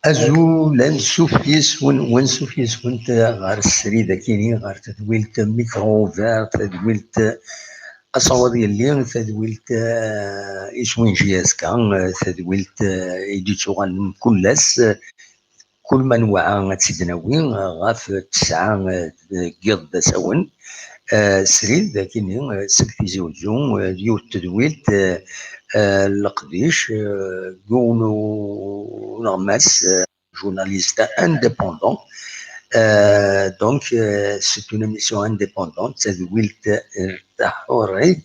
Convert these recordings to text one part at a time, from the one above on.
أزول سوفيس وين سوفيس وانت غار السريدة كيني غار تدويلت ميكروفير تدويلت أصوات اللي تدويلت إسوين جياسكا تدويلت إديتوغان كلاس كل من وعى تسدناوي غاف تسعة قيض سون سريد ذاكيني سكتي زوجو ديو التدويلت القديش يونو نغماس journaliste indépendant. Donc, c'est une émission indépendante. تدويلت تحوري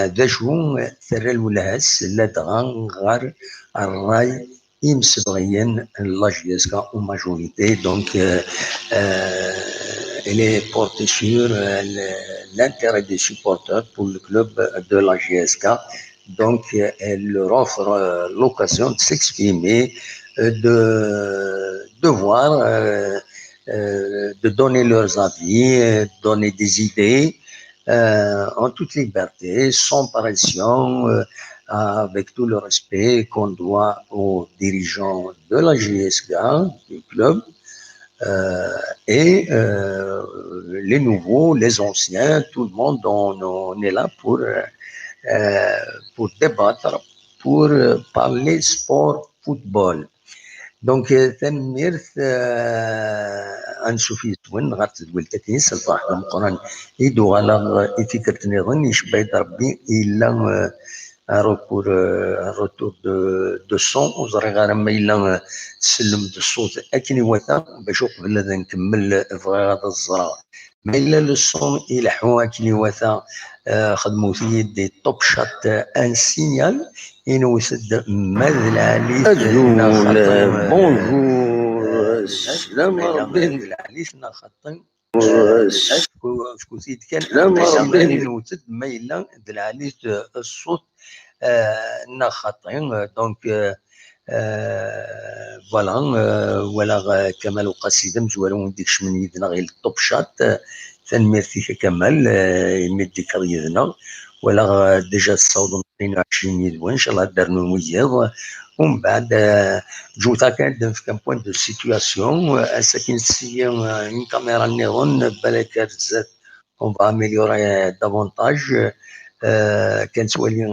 دجو ثرى الولهاس لدغا غار الراي يمسبغيين لاجيسكا او ماجوريتي. Donc, elle est portée sur l'intérêt des supporters pour le club de la GSK. Donc, elle leur offre l'occasion de s'exprimer, de voir, de donner leurs avis, donner des idées en toute liberté, sans pression, avec tout le respect qu'on doit aux dirigeants de la GSK, du club. Et les nouveaux, les anciens, tout le monde, on est là pour débattre, pour parler sport, football. Donc, تنميرت أنشوفي وين غتدولت كيس الفرح المقرن يدو على إفكرة نظن يشبه ربي إلا روتور دو سون وزري غير ما إلا تسلم الصوت أكني وثا باش قبل هذا نكمل بغا هذا الزرع ما إلا لو سون يلحو أكني وثا خدمو في دي توب شات ان سينيال إنو يسد مال العليس أزول بونجور السلام ربي العليس نخطن شكون سيد كان السلام ربي إنو يسد ما إلا العليس الصوت نخطن. دونك فوالا ولا كمال وقصيده مزوالو ديكش من يدنا غير الطوب شات تنميرتي كمال يمديك يدنا ولا ديجا تصاوب 22 يدوان ان شاء الله دارنا المزيض ومن بعد جوتا كان في كان بوين دو سيتواسيون اساكن سي une caméra نيرون بالك بزاف on va améliorer davantage. كان سوالي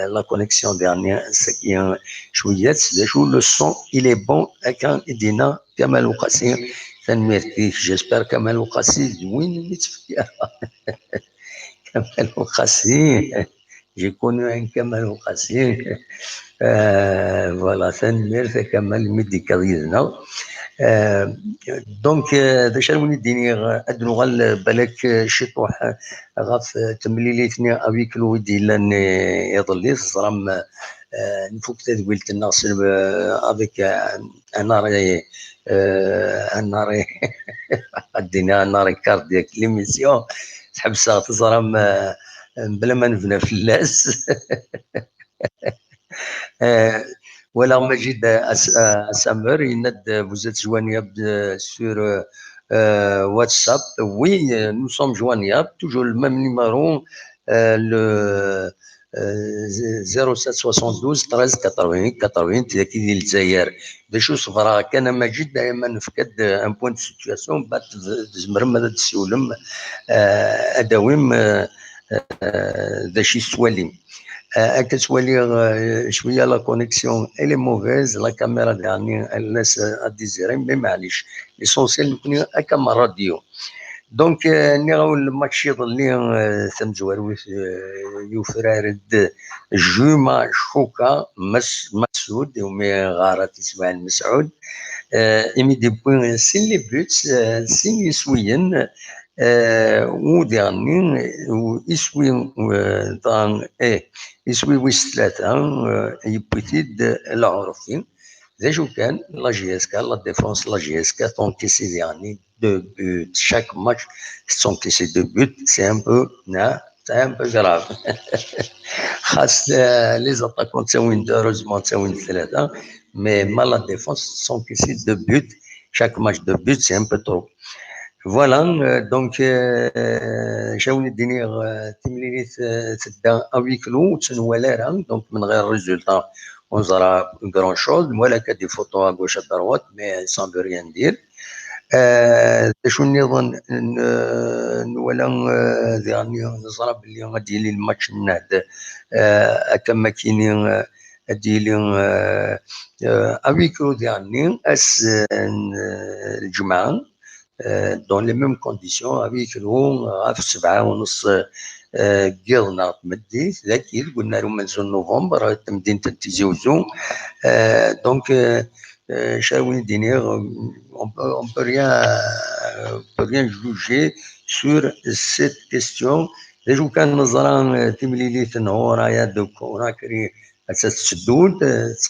لا كونيكسيون ديرنيير ساكي شويه شو لو سون il est bon كان يدينا كمال وقاسي تنميرتي جيسبر كمال وقاسي وين متفكر كمال وقاسي جي كونو ان كمال وقاسي فوالا تنميرت كمال ميديكاليزنا. دونك باش نولي ديني ادنو غال بالك شي طوح غاف تمليليتني افيك الودي لان يضلي الزرام نفوك تدويلت الناس افيك اناري اناري ادينا اناري كاردياك ليميسيون تحبسها تزرام بلا ما نبنى فلاس. Voilà, Majid Assamer, vous êtes joignable sur WhatsApp. Oui, nous sommes joignables, toujours le même numéro, le 0772 13 88 88 qui dit le Zaïr. Des choses vraies. Quand Majid دائما نفقد un point de situation بعد زمرم هذا السولم أداوم ذا شي سواليم. كتولي شويه لا كونيكسيون الي موفيز لا كاميرا ديالني الناس اديزيري مي معليش ليسونسيال نكون كما راديو. دونك نيغاو الماتش يظلي ثم زوار يفرارد جوما شوكا مسعود ومي غارات اسماعيل مسعود ايمي دي بوين سين لي بوتس سين يسويين وديرني ويسوي طان يسوي ويس ثلاثة يبوتيد العرفين ذا شو كان لا جي اس كا لا ديفونس لا جي اس كا تونكيسي يعني دو بوت شاك ماتش تونكيسي دو بوت سي ان بو سي ان بو غراف خاص لي زاتاكون تساوين دو روزمون تساوين ثلاثة مي ما لا ديفونس تونكيسي دو بوت chaque match de but, c'est un peu trop. Voilà, donc جاوني الدنيا تمرينات تبدا افي كلو تنوالارا دونك من غير ريزولتا ونزرا كرون شوز ولا كدي فوتو غوش دروات مي سان دو ريان دير شو نظن ولا يعني نزرا بلي غادي لي الماتش النهد كما كاينين ديالي افيكو ديالني اس الجمعه دون لي ميم كونديسيون افيكو في 7:30 قيضنا تمديت ذاك قلنا لهم من نوفمبر تمدين تيزي وزو دونك شاوين دينير on peut rien juger sur cette question. لو كان نظرا تمليليت ورايا دوك وراكري تسدود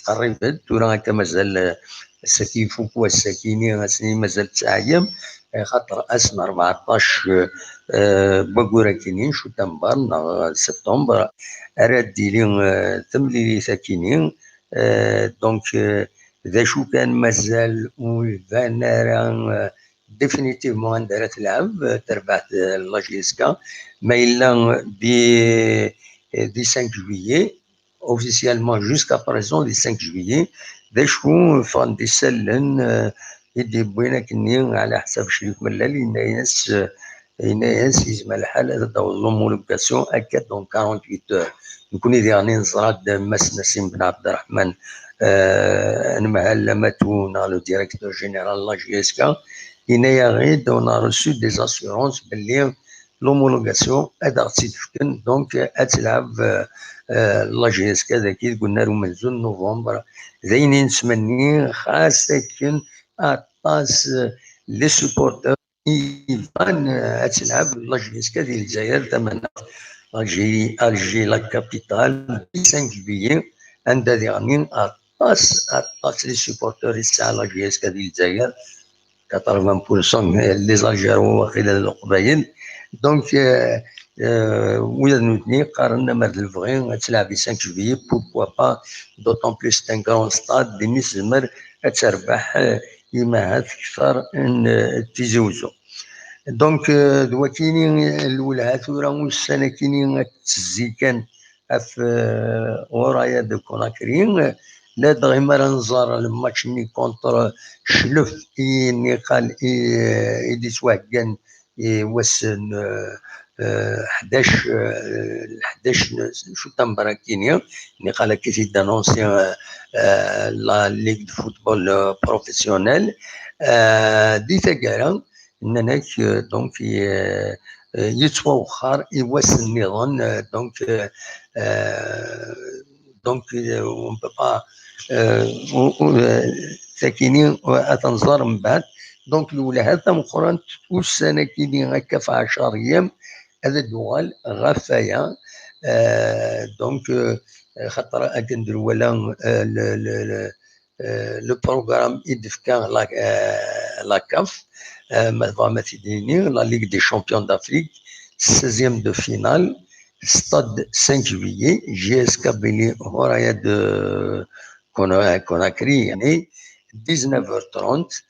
تقريبا ورا هكا مازال السكيفوك والسكيني سنين مازال 9 ايام خاطر اسنا 14 بقورا كينين شو تنبر سبتمبر اراد ديلي تمليلي ساكينين دونك ذا شو كان مازال والفانارا ديفينيتيفمون دارت تلعب تربحت لاجيسكا ما الا دي 5 جويي اوفيسيالمون جوسكا بريزون دي 5 جويي ذا شكون فان دي سلن يدي بوينا كني على حساب شريك ملال ينايس يجمع الحال هذا لومولوغاسيون هكا دون 48 اور نكون ديرني نصراد ماس نسيم بن عبد الرحمن نمهل ماتونا لو ديريكتور جينيرال لا جي اس كا ينايا غيد on a reçu des assurances باللي لومولوغاسيون هذا تيتفكن دونك اتلعب لا جي اس كا ذاك قلنا له من زون نوفمبر زينين نتمني خاصة اطاس لي سوبورتور يبان تلعب لا جي اس كا ديال الجزائر ثمنها الجي لا كابيتال 5 جويي عندها ديرني اطاس لي سوبورتور تاع لا جي اس كا ديال الجزائر 80% لي زالجيرون واخيلا القبايل دونك ولا نوتني قارنا مرد الفغي تلعب 5 جويي بوركوا با دوطون بليس تان كرون ستاد دي نسمر تربح يماهات اكثر تيزوزو دونك دوا كاينين الولهات ورا والسنه كاينين تزي كان في ورايا دو كوناكرين لا دغيا راه نزار الماتش ني كونتر شلف ني قال يدي سواكان يوسن 11 شو تمبرا كينيا ني قال كي دانونسيون لا ليغ دو فوتبول بروفيسيونيل دي تاكارا نناك دونك يتوخر يوسن النظام دونك اون بو با ساكنين وتنظر من بعد دونك الاولى هذا مقرن والسنه كاينين هكا في 10 ايام هذا دوال غفايا دونك خاطر كنديروا ولا لو بروغرام يدفكا لا كاف ما تديني لا ليغ دي شامبيون دافريك 16e de finale stade 5 juillet JS Kabylie ورايا de Conakry يعني 19h30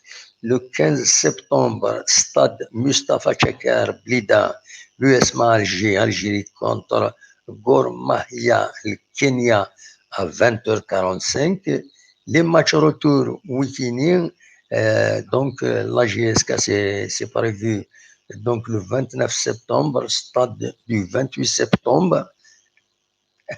le 15 septembre stade Mustafa Chakar Blida l'US Algérie contre Gor Mahia le Kenya à 20h45 les matchs retour week-end donc la GSK c'est prévu donc le 29 septembre, stade du 28 septembre,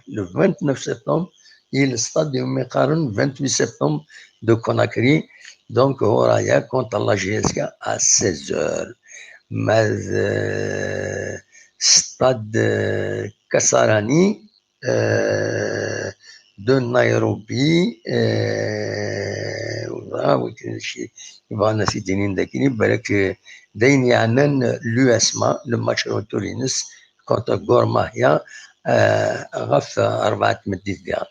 le 29 septembre, et le stade de Mekaroun, 28 septembre de Conakry, donc Oraya contre la GSK à 16h. Mais stade Kasarani de Nairobi, الصغار وكاين شي يبغى الناس يدينين داكني بالك داين يعنان لو اسما لو ماتش تورينس كونتر غورماهيا غف 4 مديد ديال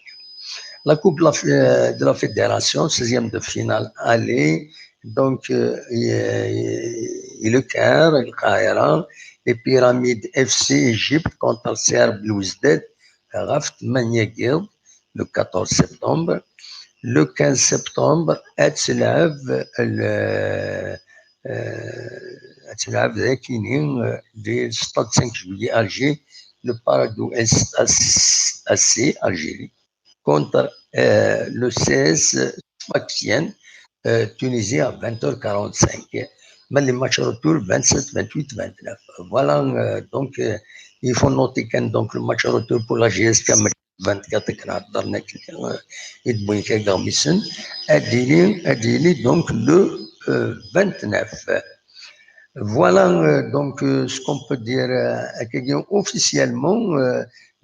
La Coupe de la Fédération, 16e de finale aller. Donc, le Caire, le Caïra, les Pyramides FC Égypte contre le Serbe Louisdet, Raft Maniagir, le 14 septembre. Le 15 septembre, Etzelav, Zakinin, du Stade 5 juillet Alger, le Paradou SC Algérie. Contre le 16 Sfaxien, Tunisie à 20h45. Mais les matchs retour 27, 28, 29. Voilà, donc il faut noter que donc, le match retour pour la GSK 24 grades dans Adili, donc le 29. Voilà donc ce qu'on peut dire officiellement.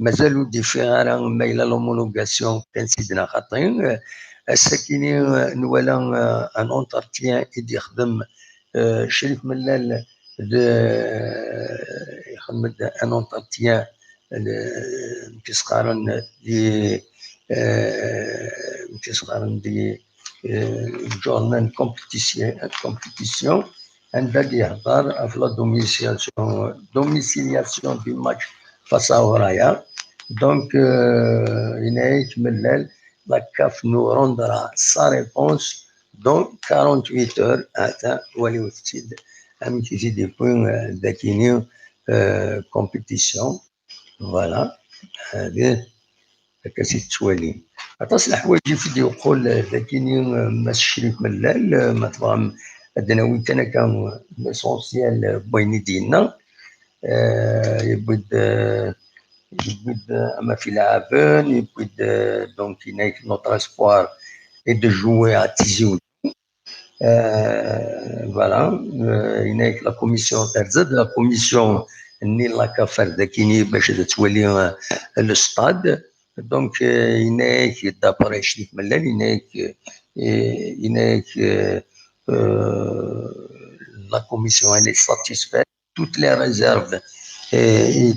مازالوا ديفيران مايله لومولوغاسيون كان سيدنا خاطرين الساكنين نوالا ان اونترتيان يدي يخدم شريف ملال يخدم ان اونترتيان كيسقارن دي كيسقارن دي جورنال كومبيتيسيون عندها يهضر في لا دوميسيلياسيون دو ماتش face à Oraya. Donc, la CAF nous rendra sa réponse dans 48 heures. Des points d'acquisition compétition. Voilà. كاسي تسوالي عطاس الحوايج يفيد يقول لكن ما الشريف ملال ما تفهم عندنا وين كان ليسونسيال بويني ديالنا يبود اما في لعابن يبود دونك ينايك نوتر اسبوار اي دو جوي ا تيزي فوالا ينايك لا كوميسيون ترزد لا كوميسيون ني لا كافر داكيني باش تولي لو ستاد دونك ينايك دابري شريف ملال ينايك la commission elle est satisfaite toutes les réserves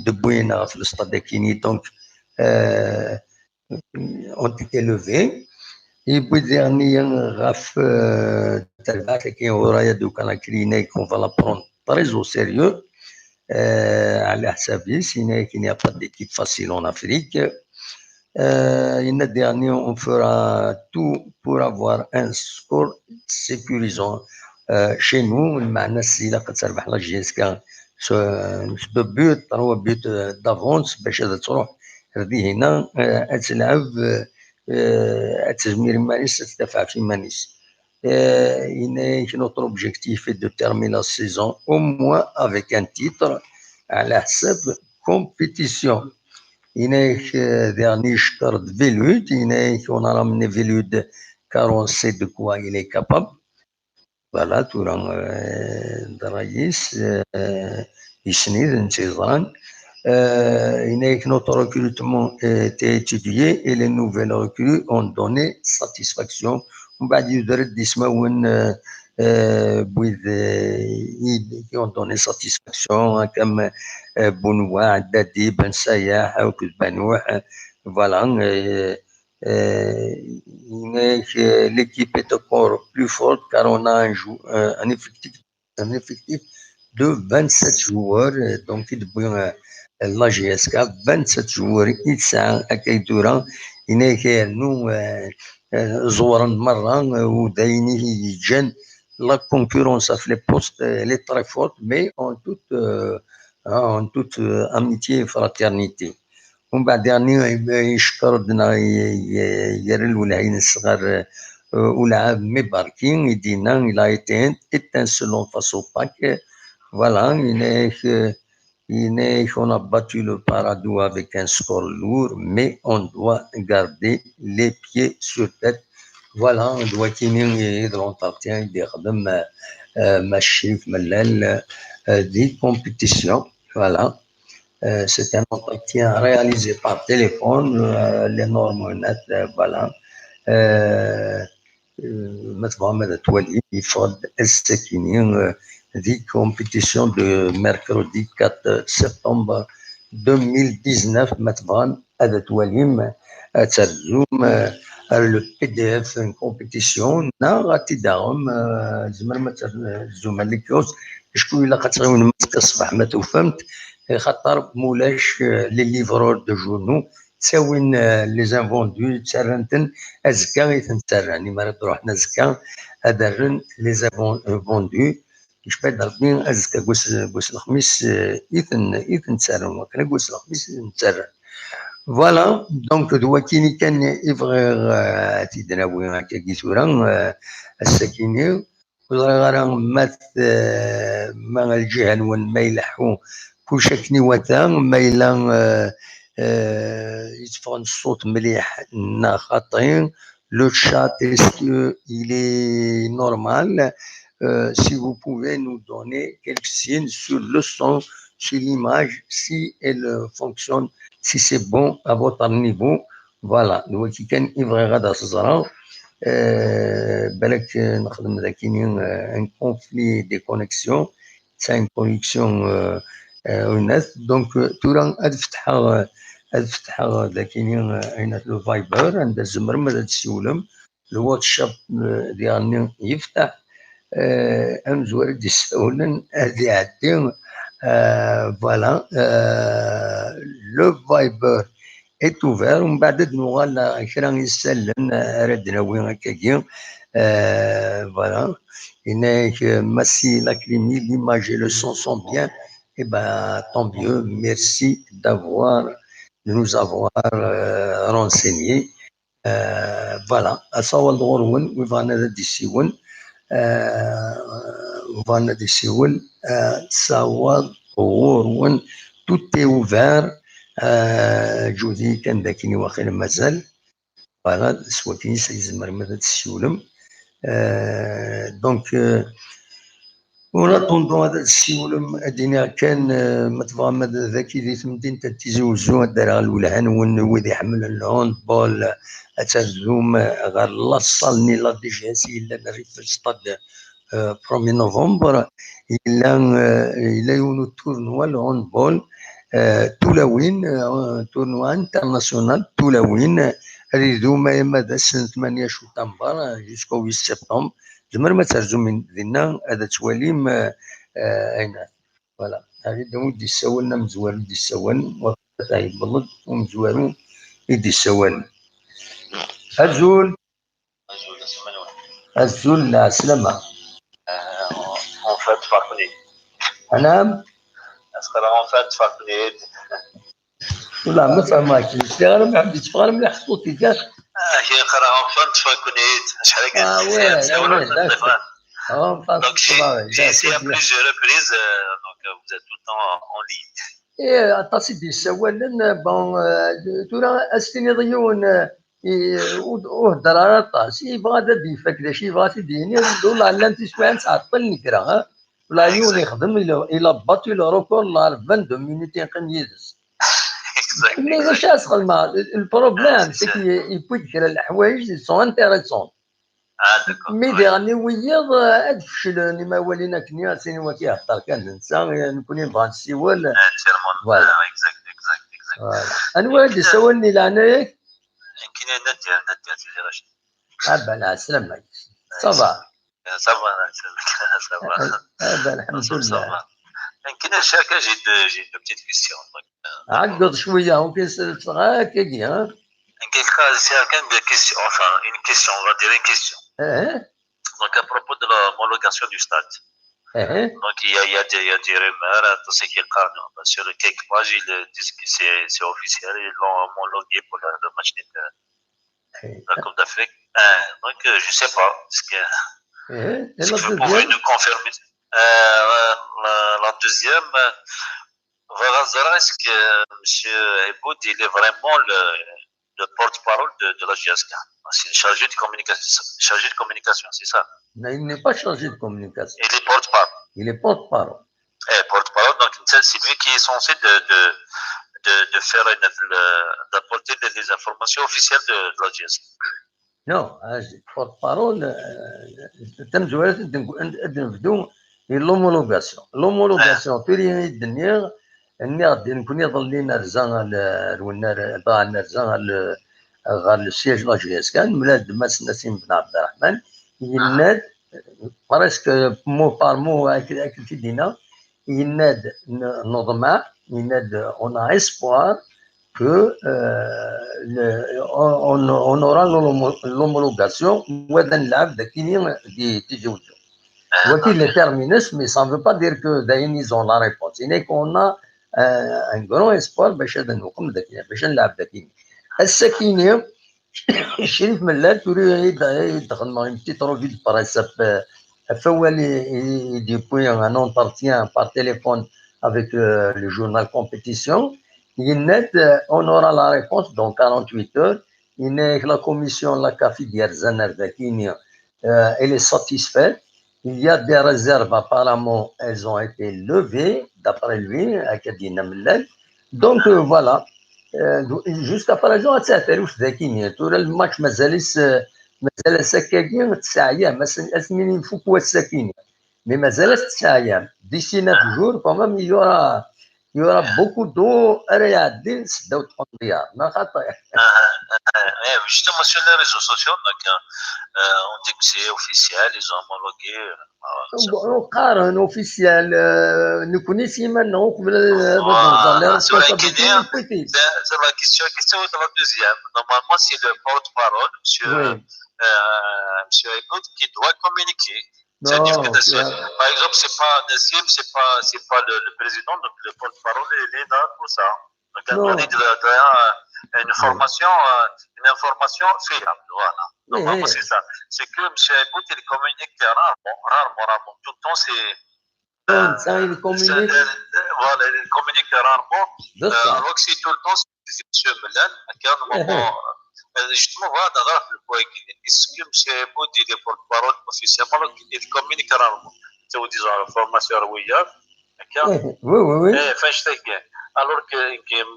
de Bouina في الاستاد داكيني دونك ont été levées يبغي ثانيا غاف تاع كاين ورايا دوك انا كلينيك on va la prendre très au sérieux على حسابي سينا كاين با ديكيب فاسيل en Afrique in dernier on fera tout pour avoir un score sécurisant chez nous المعنى السيله قد تربح لا جي اس كا دو بوت 3 بوت دافونس باش تروح هذه هنا تلعب تزمير مانيس تدفع في مانيس notre objectif est de terminer la saison au moins avec un titre على حساب compétition هناك dernier شكر Velut هناك on a ramené Velut car on sait de quoi il est capable voilà تورا الرئيس يسند انتظام هناك notre recrutement était étudié et les nouvelles recrues ont donné satisfaction ومن بعد يدرد يسمون بويد qui ont donné satisfaction comme بنوا عدادي بن سياح وكذ بنوح voilà l'équipe est encore plus forte car on a un effectif de 27 joueurs donc la GSK 27 joueurs يتسعى أكيدورا هناك نو زورا مرة ودايني يجن la concurrence في les postes elle est très forte mais en toute amitié et fraternité ومن بعد يشكر دنا يرى الولايين الصغار ولعب مباركين يدينا il a été étincelant face au pack voilà on a battu le Paradou avec un score lourd mais on doit garder les pieds sur tête voilà on doit كينين l'entretien يخدم مع الشريف ملال des compétitions voilà c'est un entretien réalisé par téléphone les normes net voilà مثلا ماذا تولي يفرض الساكنين دي كومبيتيسيون دو ميركودي 4 سبتمبر 2019 مثلا هذا تولي ترجم لو بي دي اف كومبيتيسيون غادي داهم زعما ما ترجم لك شكون الا قتغيون تصبح ما توفهمت خاطر مولاش لي ليفرور دو جورنو تساوين لي زانفوندو تسرنتن ازكا يتنسرعني مرات روحنا زكا هذا لي زانفوندو مش بعد ربي ازكا قوس الخميس ايثن تسرن وكان قوس الخميس نتسرن فوالا دونك دوا كيني كان يبغي تيدناوي هكا كيسورا الساكيني وغير ما الجهه نون ما يلحو كلشي كني وتا ما إلا يتفغن الصوت مليح نا خاطين لو chat est-ce que il est normal si vous pouvez nous donner quelques signes sur le son sur l'image si elle fonctionne si c'est bon à votre niveau voilà دلوقتي كان يبغي غدا الزرع بالك نخدم ذاكيني ان كونفلي دي كونيكسيون تاع ان كونيكسيون الناس دونك تورا فتحها ذاكيني عينات لو فايبر عند الزمر ماذا تسولم الواتساب ديالنا يفتح امزور دي سولن هادي عدي فوالا لو فايبر est ouvert ومن بعد نوغال كرا يسلن ردنا وين هكاكي فوالا هناك ماسي لاكريمي l'image et le son sont bien et ben tant mieux merci de nous avoir renseigné voilà أصور غورون وفانا ذا ديسيون وفانا ديسيون تصور غورون tout est ouvert جودي كان ذاكيني واخيرا مازال فوالا سوا كاين سيزمر ماذا تسولم دونك ونطوندو هذا السيولم ادينا كان متبغى ماذا ذاكي دي تمدين تيزوزو دارها الولهان وذي يحمل الهوند بول اتزوم غير لاصالني لا دي جي سي الا نريد في الستاد 1 نوفمبر الا يونو تورنوا الهوند بول تولوين تورنوا انترناسيونال تولوين ريدو ماذا سنة 8 شتنبر جوسكو 8 سبتمبر زمر ما ترجم من دينا هذا تواليم عينات فوالا هذه داود دي السوالنا مزوال دي السوال وقتها يبلد ومزوالو يدي السوال الزول الزول لا سلامة En fait, Farnid. نعم أسخر en fait Farnid. ولا ما فهماكش اشتغل ما حبيتش تفهم مليح صوتي كاع هي قرا en fait Farnid. شحال قلت Donc j'ai essayé à plusieurs reprises, donc vous êtes tout le temps en ligne. ايه اتصل دي السوالن بون تورا استني ضيون وهدر على الطاس يبغى دابا يفك ذا شي يبغى تديني ولا لا انت شويه تعطلني كرا ولا يون يخدم الى بط الى روكور لا 22 مينوت يقن يدز مي واش اسخل مع البروبليم سي كي يبوي كرا الحوايج سون انتيريسون مي ديرني ويض ادفشل ما ولينا كنيا سيني وكي هضر كان ننسى نكون نبغى نسيول فوالا انواع اللي سولني لعناك يمكن ندير سيدي رشيد ابا على السلامة صباح صباح ابا الحمد لله يمكن الشركة j'ai deux petites questions عقد شوية وكيسأل صغار كيجي ها En quel cas, c'est une question, enfin une question, on va dire une question. Donc à propos de l'homologation du stade. Donc il y a des rumeurs, tout ce qui est cas, sur quelques pages, ils disent que c'est officiel, ils l'ont homologué pour le match de la Coupe d'Afrique. Donc je sais pas, est-ce que vous pouvez nous confirmer la deuxième, est-ce que M. Eboud, il est vraiment le porte-parole de la GSK. C'est chargé de communication, c'est ça? Non, il n'est pas chargé de communication. Il est porte-parole. Il est porte-parole. Porte-parole, donc c'est lui qui est censé de faire d'apporter des informations officielles de la GSK. Non, porte-parole, l'homologation. L'homologation, tu rien de dire, نكون ظلينا رزان le siège de la GSK, مولاد ماس نسيم بن عبد الرحمن يناد presque mot par mot avec Tidina, يناد نضمع يناد on a espoir que on aura l'homologation وهذا نلعب داكيني تيجوزو وكيل le terminus, mais ça ne veut pas dire que داين ils ont la réponse. Il est qu'on a un grand espoir باش هذا نقوم داكيني باش نلعب داكيني السكينه Chérif Mellal, il a une petite revue de presse. Il dit un entretien par téléphone avec le journal Compétition. On aura la réponse dans 48 heures. La commission, la CAFI d'Ierzaner d'Akini, elle est satisfaite. Il y a des réserves, apparemment, elles ont été levées, d'après lui, à Kadina Mellal. Donc voilà. Jusqu'à présent, تسعتلوش ذاكيني تورا الماتش مازال سكاكين 9 ايام اسمين يفوق هو السكينه مي مازال 9 ايام ديسي 9 جور كمان يورا بوكو دو رياضين 36 ديار ما خاطر Justement, sur les réseaux sociaux, on dit que c'est officiel, ils ont homologué. قارن اوفيسيال نكوني سيما نقبل sur la question de la deuxième. Normalement, c'est le porte-parole, monsieur Aïkoud, qui doit communiquer. Par exemple, c'est pas Nassim, c'est pas le président, donc le porte-parole, il est là pour ça. Donc, il doit une information fiable, voilà. Normalement, c'est ça. C'est que M. Aïkoud, il communique rarement. Tout le temps, c'est... il communique. Voilà, il communique rarement. Alors que c'est tout le temps, c'est M. Mellal, à un moment... Justement, voilà, est-ce que M. Aïkoud, il est porte-parole officiellement, alors qu'il communique rarement. C'est vous disons, l'information rouillard. Oui. Alors que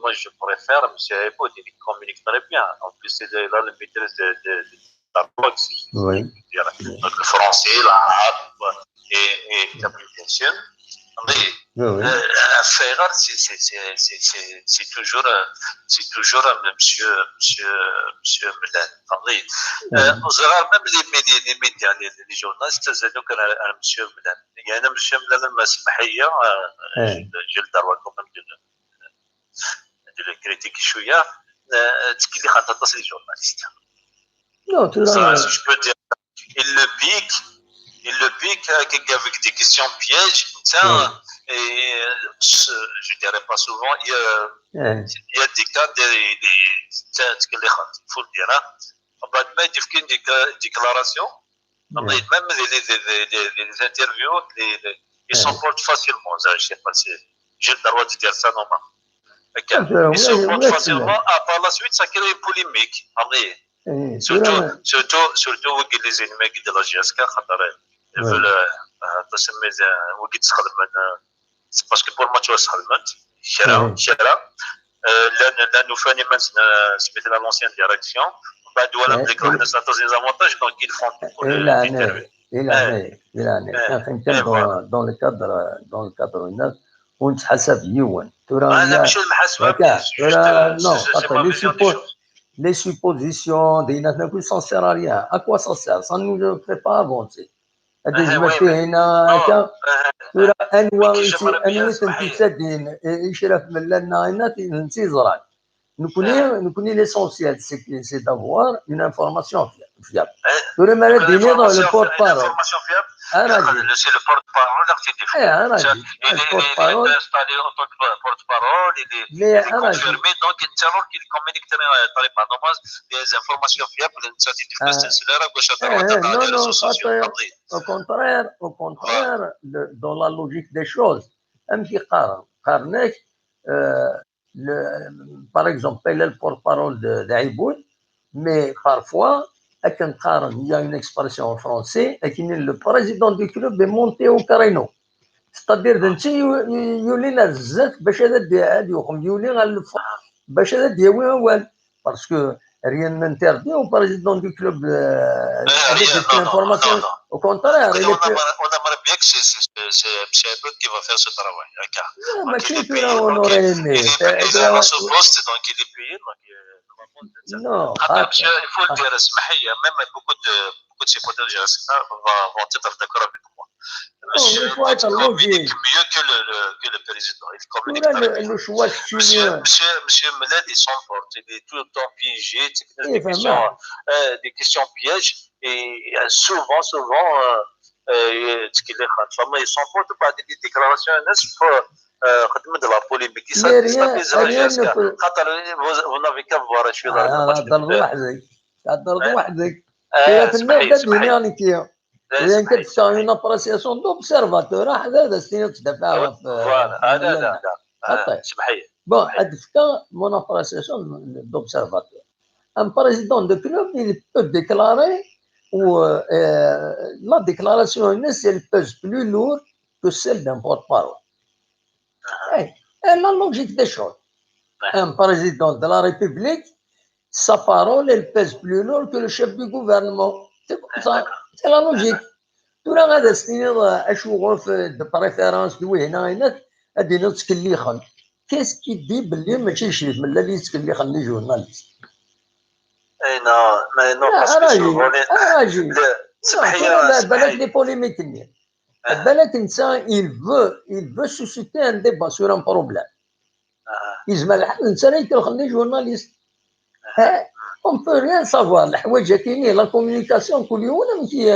moi, je préfère M. Aïkoud, il communique très bien. En plus, il a le maîtrise de la langue, donc le français, l'arabe et la communication. Mais Ferrar, c'est toujours monsieur Mellal. Vous aurez même les médias, les journalistes, c'est donc monsieur Mellal. Il y a un monsieur Mellal, j'ai le droit quand même de le critiquer chouïa. Ce qui est les journalistes. Non, tu si je peux dire, il le pique avec des questions pièges. Et je dirais pas souvent, il y a des cas il faut le dire. Même des déclarations, même les interviews, ils s'emportent facilement. Je ne sais pas si j'ai le droit de dire ça normalement. Ils s'emportent facilement. Par la suite, ça crée une polémique. Surtout que les ennemis de la GSK, ils veulent c'est parce que pour moi tu vois là nous faisons c'est l'ancienne direction des avantages donc ils font pour dans le cadre neuf ونتحسب يوان les suppositions ça ne sert à rien. À quoi ça sert? Ça ne nous fait pas avancer. L'essentiel, c'est d'avoir une information fiable. Le porte-parole. C'est le porte-parole il est installé en tant que porte-parole, il est confirmé, donc alors qu'il communique très bien. Les informations fiables, au contraire, dans la logique des choses, par exemple, il est le porte-parole d'Aïboud, mais parfois, il y a une expression en français, le président du club est monté au carréno. C'est-à-dire parce que rien n'interdit au président du club avec cette Non, information. non. Au contraire, On aimerait bien que c'est Abed qui va faire ce travail. Mais qui on aurait aimé. Il est à ce poste, donc il est payé. Non, il faut le dire, même beaucoup de supporters vont être d'accord avec moi. Il faut être logique. Mieux que le président. Il communique très bien. Le choix Monsieur Meled, il s'emporte. Il est tout le temps piégé. Des questions pièges. Et souvent, il s'emporte par des déclarations de la polémique. Vous n'avez qu'à voir. Je suis là. إذا كنت تعمل une appréciation d'observateur هذا ستين تدفع لا سمحية bon mon appréciation d'observateur un président de club il peut déclarer ou la déclaration elle pèse plus lourd que celle d'un porte-parole la logique des choses un président de la République sa parole elle pèse plus lourd que le chef du gouvernement c'est comme ça. C'est la logique. Tout le monde a de préférence qu'est-ce qui dit باللي ماشي شريف من اللي يتكلم لي جورناليست non بالك لي بوليميك بالك انسان il veut susciter un débat sur un problème يزمل الحال الانسان يخلي جورناليست on ne peut rien savoir الحوايج كاينين لا كومونيكاسيون كل يوم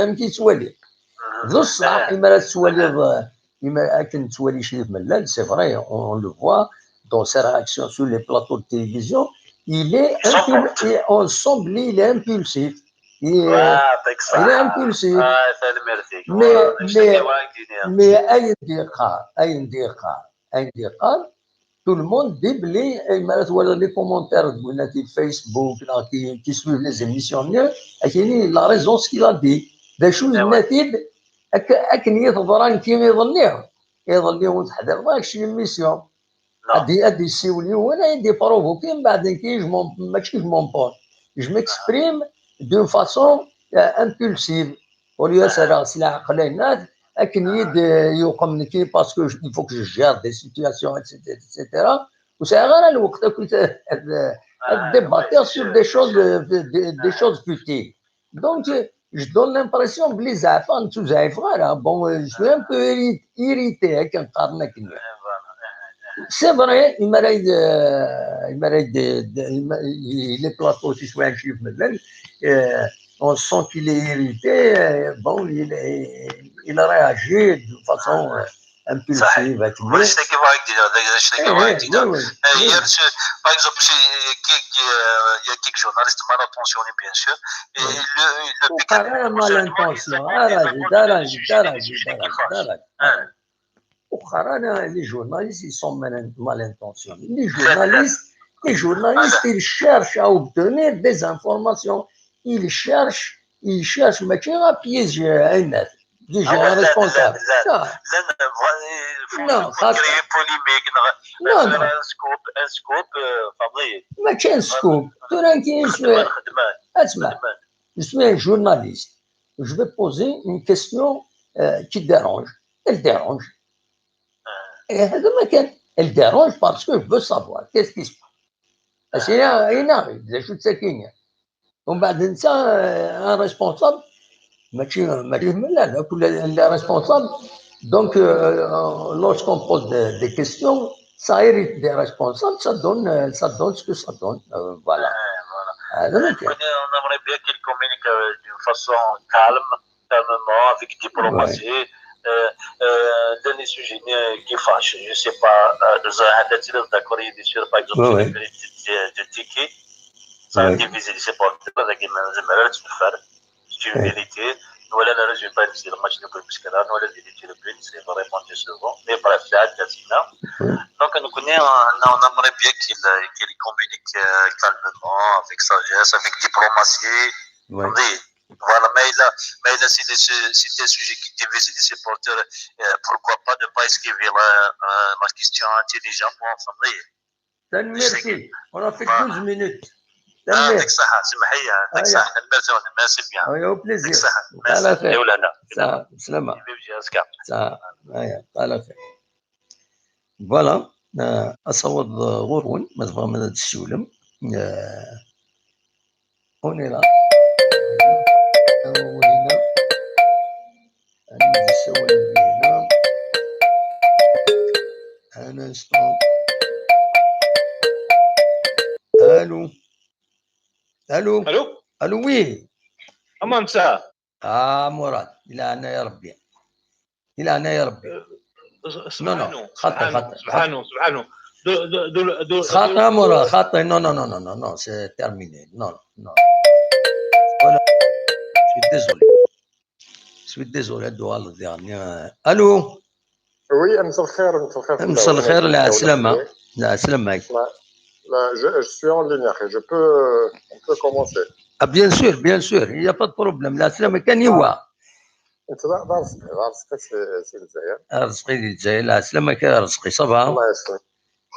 ما كيتوالي بصح إما تسوالي شريف ملال c'est vrai on le voit dans ses réactions sur les plateaux de télévision il est impulsif il est impulsif mais أي انتقاد tout le monde dit les commentaires de Facebook qui suivent les émissions il a raison ce qu'il a dit des choses natives أكن يظهران كيما يظليهم تحضر ماكش الميسيون هادي يسيولي وانا يدي بروفوكي من بعد ماشي جمونبون جو ميكسبريم دون فاسون امبولسيف وليا سلا عقلينات أكن يقومنيكي باسكو il faut que je gère des situations etc وساعة غير الوقت كنت débattre sur des choses futiles donc je donne l'impression que les enfants tous les frères bon je suis un peu irrité avec un carnet c'est vrai il m'arrête les plateaux qui sont un chiffre on sent qu'il est irrité bon il a réagi de façon impulsive moi je sais que par exemple il y a quelques journalistes mal intentionnés bien sûr et le mal intentionné les journalistes ils sont mal intentionnés les journalistes ils cherchent à obtenir des informations ils cherchent mais à piéger un être un responsable non créer polémique un scoop ما كاين سكوب je suis un journaliste je vais poser une question qui dérange elle dérange et elle dérange parce que je veux savoir qu'est-ce qui se passe il arrive des choses ساكنين ومن بعد انت un responsable ماشي لا كل responsable donc lorsqu'on pose des questions ça hérite des responsables ça donne ce que ça donne voilà on aimerait bien qu'il communique d'une façon calmement avec diplomatie des sujets qui fâchent je sais pas d'accord sur par exemple de ticket ça a divisé les supporters c'est une vérité ولا le résultat c'est le match de Pescara ولا le but c'est vraiment décevant mais bref c'est Argentina donc on aimerait bien qu'il communique calmement avec sagesse avec diplomatie voilà mais là c'est des sujets qui divisent les supporters pourquoi pas ne pas esquiver la question intelligemment merci on a fait 12 minutes يعطيك الصحة سمحية يعطيك الصحة المرزونة ميرسي بيان au plaisir. يعطيك الصحة ميرسي يا ولنا سلامة بيجي أسكام على خير. فوالا أصوات غرون مزبغ من هذا السولم هوني لا هنا نزيد السوالم هنا أنا نستون. الو الو ألو الو وي أمان سا مراد الى عنا يا ربي الى عنا يا ربي. سبحانه خطي سبحانه خطي مراد خطي نو سي تيرميني نو ولا سوي ديزولي هادو غلط يعني. الو وي مساء الخير مساء الخير. لا سلامة لا سلامة. Là, je suis en ligne, on peut commencer. Ah, bien sûr, il n'y a pas de problème. لا سلامة كان يوا. انت راسك سي الجزائر. رزقي الجزائر. لا سلامة كان رزقي صباح. الله يسلمك.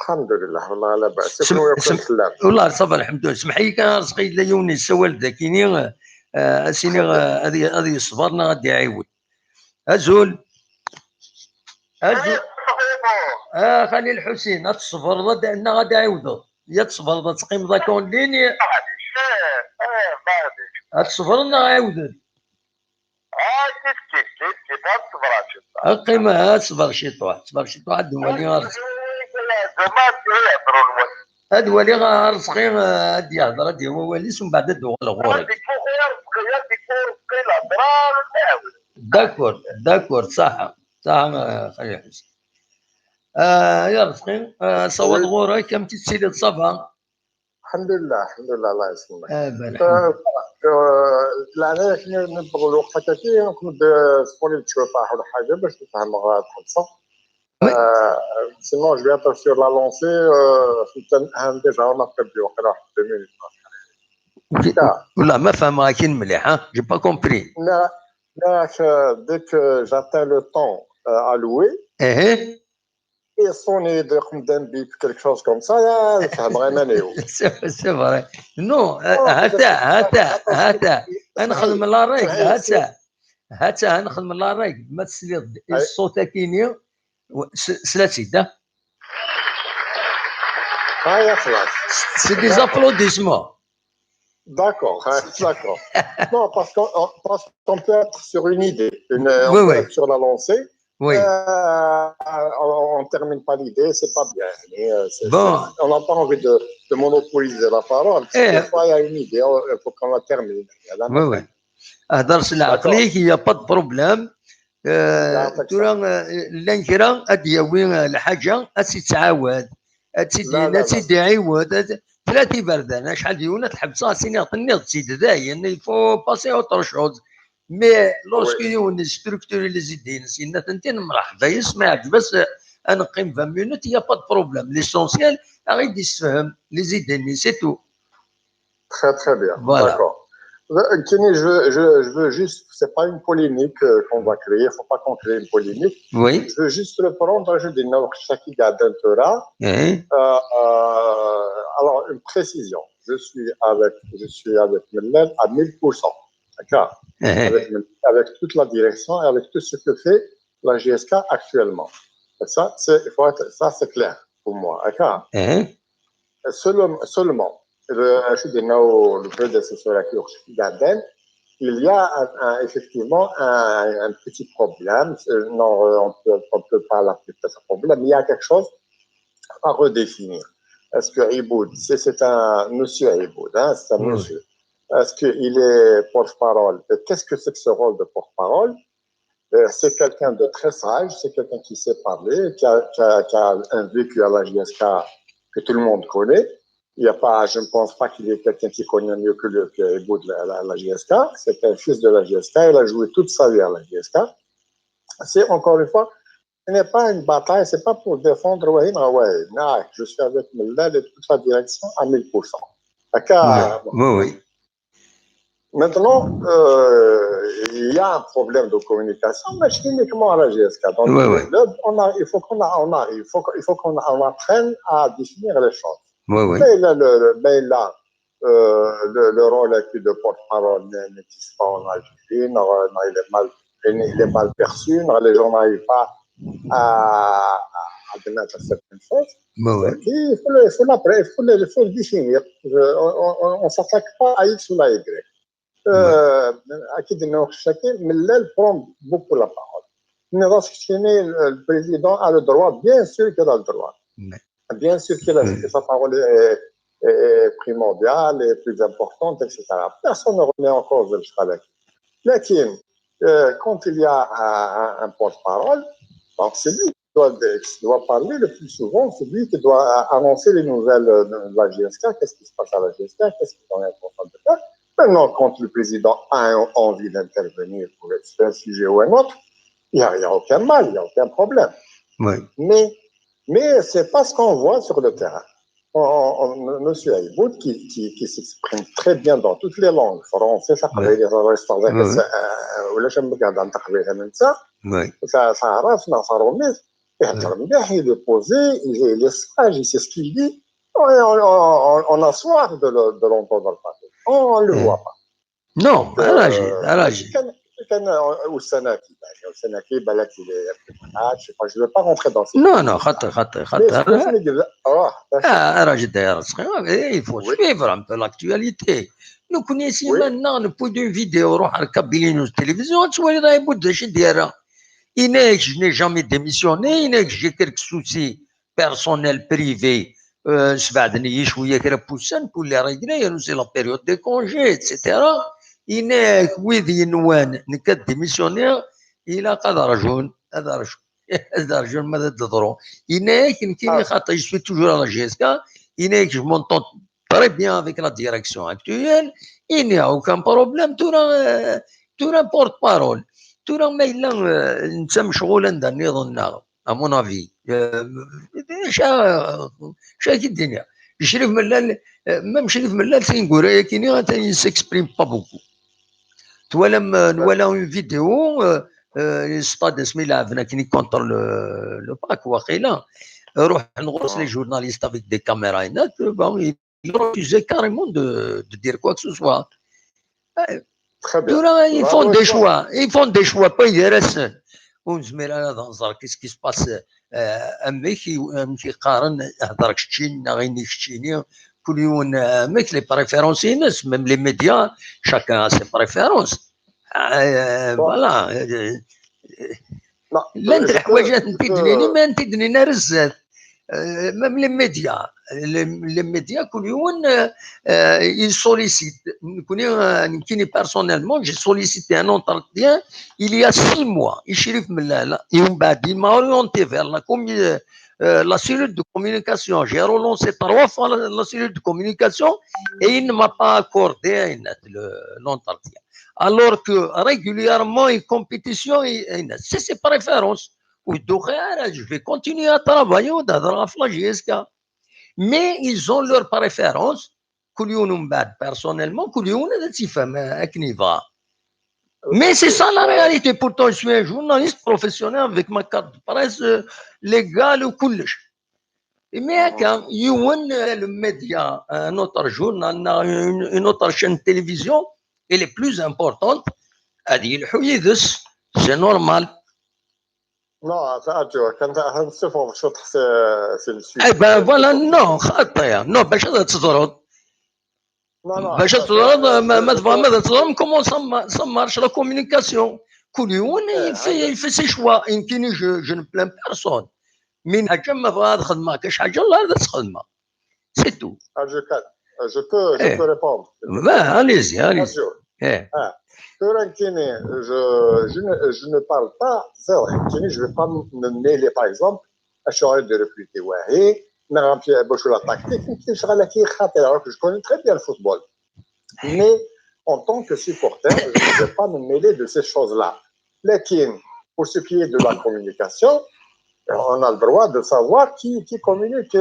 الحمد لله والله على باس. شنو ياكل الخلاب؟ والله صباح الحمد لله. سمحي كان رزقي لا يوني السوال ذاكيني اسيني هذه صبرنا غادي يعاود. أزول خلي الحسين تصبر لأن غادي يعاودوا. يا تصبر تقيم ذاك اون ليني تصبر لنا غيعاودوا. قيمة صبر شي طوع عاد هو اللي غارزق. هاد هو اللي غارزقي غادي يهضر هادي هو وليس ومن بعد هادو الغوري. داكور صح خلي الحسين. يا رزقي صوت غوري كم تسيد صباح. الحمد لله الله يسلمك. لا شنو نبغوا الوقت كثير نكون تقولي تشوف واحد حاجه باش نفهم الحصه. Sinon je vais être sur la lancée déjà on a perdu واحد 2 minutes. لا ما فاهم كاين مليح ها j'ai pas compris. لا dès que j'atteins le temps alloué et sonner d'un bip quelque chose comme ça نفهم غير c'est vrai. non هاتا نخدم لا ريغ هاتا نخدم لا ريغ ما تسلي الصوت كيني سلاسيدا. خلاص c'est des applaudissements. D'accord. Non, parce qu'on peut être sur une idée, être sur la lancée. Oui. On ne termine pas l'idée, c'est pas bien. Bon. On n'a pas envie de monopoliser la parole. Des fois, il y a une idée, il faut qu'on la termine. Oui. هدرس العقلي هي با بروبليم. الانكرا اديوي الحاجه تتعاود سيدي عيود ثلاثي بردان شحال ديونا تحبسها سيني غطني تسيد داين فو باسي اوتر شوز مي لوسكو يون ستركتوري لي زيدين سينا تنتين مرحبا يسمعك بس انا نقيم 20 مينوت هي با بروبليم ليسونسيال غيدي يسفهم لي زيدين سي تو. Très bien. D'accord. Kenny, je veux juste, c'est pas une polémique qu'on va créer, il ne faut pas qu'on crée une polémique. Oui. Je veux juste le prendre, je dis non, chaque d'Antora. Alors, une précision, je suis avec Mellel à 1000%, d'accord, avec toute la direction et avec tout ce que fait la GSK actuellement. Et ça, c'est clair pour moi, d'accord. Seulement, le prédécesseur il y a effectivement un petit problème. Non, on peut pas l'appeler peut-être un problème, mais il y a quelque chose à redéfinir. Est-ce que Iboud, c'est un monsieur Iboud, c'est un monsieur. Est-ce qu'il est porte-parole? Qu'est-ce que c'est que ce rôle de porte-parole? C'est quelqu'un de très sage, c'est quelqu'un qui sait parler, qui a un vécu à la JSK que tout le monde connaît. Il y a pas, je ne pense pas qu'il y ait quelqu'un qui connaît mieux que Iboud la JSK. C'est un fils de la JSK. Il a joué toute sa vie à la JSK. C'est encore une fois, ce n'est pas une bataille, c'est pas pour défendre Wahim Rawai. Non, je suis avec Mellal et toute la direction à 1000%. Oui. Maintenant, il y a un problème de communication, mais je dis uniquement à la GSK. Dans le club, il faut qu'on apprenne à définir les choses. Oui. Mais là, le rôle de porte-parole n'existe pas en Algérie, il est mal perçu, les gens n'arrivent pas à admettre certaines choses. Il faut le définir. On ne s'attaque pas à X ou à Y. Chacun prend beaucoup la parole. Le président a le droit, bien sûr qu'il a le droit. Bien sûr que sa parole est primordiale, est plus importante, etc. Personne ne remet en cause le Shralaki. Mais quand il y a un porte-parole, c'est lui qui doit parler le plus souvent, c'est lui qui doit annoncer les nouvelles de la GSK, qu'est-ce qui se passe à la GSK, qu'est-ce qu'on est en train de faire. Maintenant, quand le président a envie d'intervenir pour un sujet ou un autre, il n'y a aucun mal, il n'y a aucun problème. Oui. Mais ce n'est pas ce qu'on voit sur le terrain. Monsieur Aïboud, qui s'exprime très bien dans toutes les langues, français, ça parle il est posé, il est sage, il sait ce qu'il dit. On a soif de l'entendre parler. On ne le voit pas. Non, je ne veux pas rentrer dans ces non, il faut suivre un peu l'actualité. Nous connaissons maintenant le point de vidéo, la télévision, je n'ai jamais démissionné, j'ai quelques soucis personnels privés. C'est la période de congés, etc. Il est démissionnaire, il a je suis toujours à la GSK, je m'entends très bien avec la direction actuelle, il n'y a aucun problème, tout un porte-parole. tout ما إلا أنت مشغول عند النظام à mon avis شاكي الدنيا شريف ملال même شريف ملال تنقول لكن il s'exprime pas beaucoup نوالا une vidéo stade اسمي لعبنا كي كونتر لو باك واقيلا روح نغرس لي جورناليست avec des caméras هناك il refusait carrément de dire quoi que ce soit. Ils font des choix, pas intéressants. Qu'est-ce qui se passe? Les préférences, même les médias, chacun a ses préférences. Voilà. Même les médias, ils sollicitent. Personnellement, j'ai sollicité un entretien il y a 6 mois. Il m'a orienté vers la cellule de communication. J'ai relancé 3 fois la cellule de communication et il ne m'a pas accordé l'entretien. Alors que régulièrement, une compétition, c'est ses préférences. Je vais continuer à travailler dans la GSK. Mais ils ont leurs préférences. Personnellement, mais c'est ça la réalité. Pourtant, je suis un journaliste professionnel avec ma carte de presse légale ou couche. Mais quand le média, un autre journal, une autre chaîne de télévision, elle est plus importante. C'est normal. Non, c'est le sujet. Eh ben voilà, non, باش تضرب. باش تضرب ماذا تضرب comment ça marche la communication. كل يوم il fait ses choix. يمكن je ne plains personne. من حاجة ما بغا هاد الخدمة كاش حاجة الله هذا تخدمها. C'est tout. Je peux répondre. Allez-y. Je ne parle pas, je ne vais pas me mêler, par exemple, à charger de recruter Wahé, la tactique, alors que je connais très bien le football. Mais en tant que supporter, je ne vais pas me mêler de ces choses-là. Pour ce qui est de la communication, on a le droit de savoir qui communique,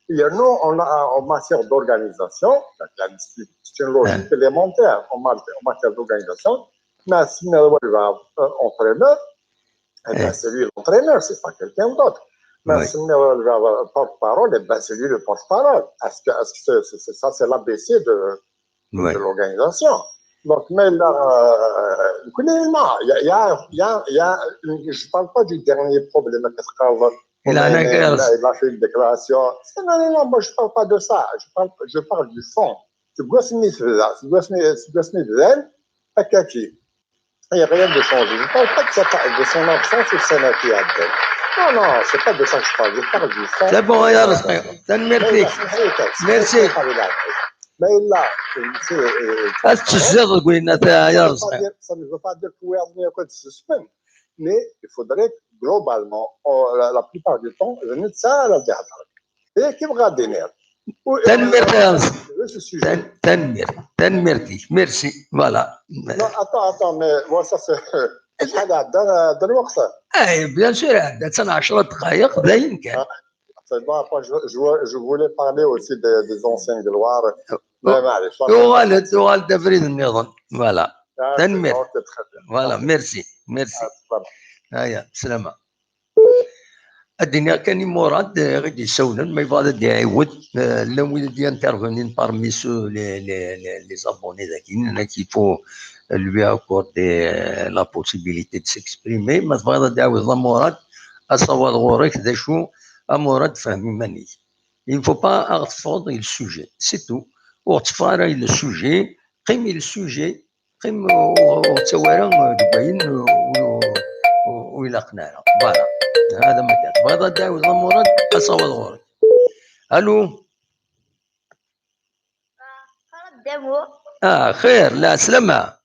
il y a nous, en matière d'organisation, c'est une logique élémentaire en matière d'organisation, mais si on a un entraîneur, c'est lui l'entraîneur, c'est pas quelqu'un d'autre. Mais le porte-parole, c'est lui le porte-parole. Est-ce que ça, c'est l'ABC de l'organisation? Donc, mais là, je ne parle pas du dernier problème. Il a fait une déclaration. Non, moi, je ne parle pas de ça. Je parle du fond. Tu dois se mettre là. Tu dois se mettre là. Il n'y a rien de changé. Je ne parle pas de son absence au Sénat qui a dit. Non, ce n'est pas de ça que je parle. Je parle du fond. C'est bon, merci. Merci. Mais là, ça ne veut pas dire qu'il y a un suspens. Mais il faudrait que, globalement, la plupart du temps, je ne sais pas la dire. Et qui va donner? Merci. Voilà. Non, attends, mais moi, ça c'est. Bien sûr, ça 10 دقائق ده يمكن. Je voulais parler aussi des anciennes gloires. وغالد تفريد النظام. Voilà. Voilà, merci. هيا سلامة. الدنيا كان مراد غير يسولن ما يفضل يعاود لو يدي انترفونين parmi ceux les abonnés ذاكين qu'il faut lui accorder la possibilité de s'exprimer. ما تبغى تعاود مراد اصوات غورك ذا شو مراد فهمي ماني. Il ne faut pas affronter le sujet, c'est tout. وتفاري le sujet قيمي le sujet قيم وتوارا دبين وإلى قناعة. فوالا هذا ما كان بغيت تعاود مراد اصوات غورك. الو خير لا سلامة.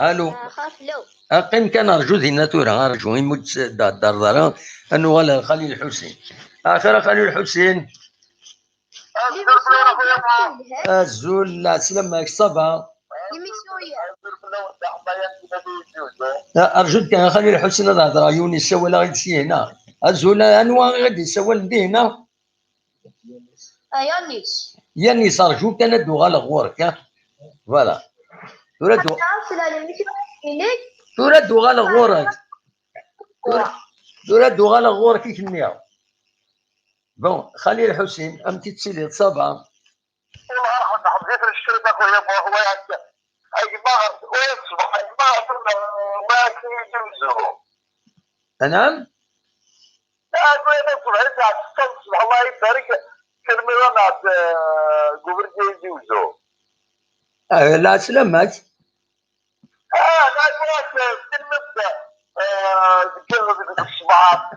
الو أقيم كان أرجو ذي ناتورا أرجو يموت دار أنه ولا خليل الحسين آخر خليل الحسين الزول لا سلامة صبا أرجو كان خليل الحسين هذا يوني سوى لا غيدسي هنا الزول أنواع غادي سوى لدي هنا يانيس أرجو كان دو غالا غورك فوالا ترى دوغالا غورك كيف النيا بون خليل الحسين أمتي تسيلي صبا والله حضرت الشرطة خويا هو أي ما ويصبح أي ما يجوزه. نعم. أقول يصبح إذا تصبح الله يبارك كلمة ما قبل يجوزه. لا سلامك. لا كلمة الصباح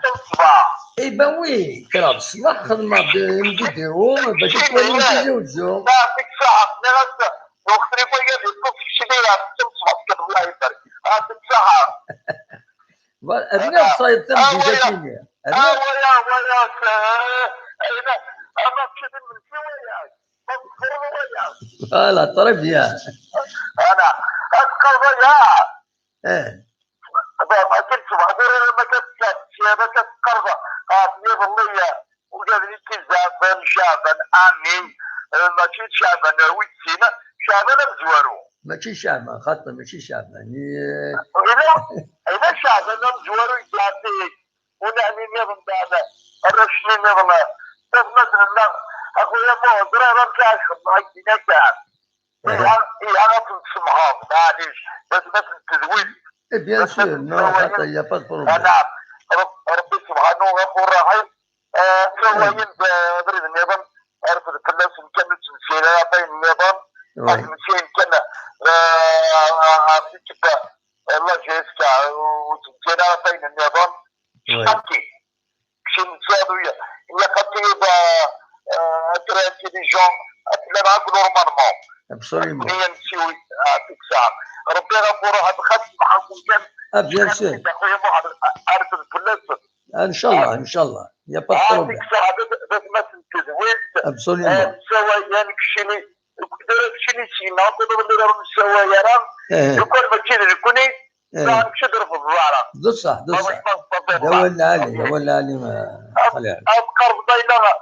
اي با وي كراب الصباح خدمة نديرو باش يتزوجو. لا ديك الساعة نغسل وقت اللي بغا يدخل في الشبيرة الصباح الله يبارك ديك الساعة. أبناء الصيد تم بجاتيني. وياك أنا كذا من في وياك فوالا طربيا انا اذكر وياك ما كنت ما كتقرب والله وقال لي كذابا شعبا امين ماشي شعبا ويتسينا شعبا مزوارو ماشي شعبا خاطر ماشي شعبا اذا شعبا مزوارو يجاتي ونعني نظم هذا الرشد نظم مثلا اخويا مهدر انا مكاش معاك نكاش انا تسمعهم معليش بس التزويج بيان سور نو حتى يا با بروبليم. نعم ربي سبحانه غفور رحيم سواين بريد النظام عرفت الناس نكمل تمثيل بين النظام تمثيل كان الله جيسكا وتمثيل بين النظام شكي شي نتساوي يا خطيب أتركي دي جون أتلا نقول نورمالمون ابسوليمون هي نسوي هذيك الساعة ربي غفور رحيم خدم معكم كان بيان سور اخويا محمد عارف الفلاس ان شاء الله ان شاء الله يا با بروبليم هذيك الساعة بس ما تزويد ابسوليمون سوا يعني كشيني كشيني سينا نقولوا اللي راهم سوا يرام يكون ما كاين يكوني راهم شدر في الزهرة بصح دول العالي خليها أذكر بيننا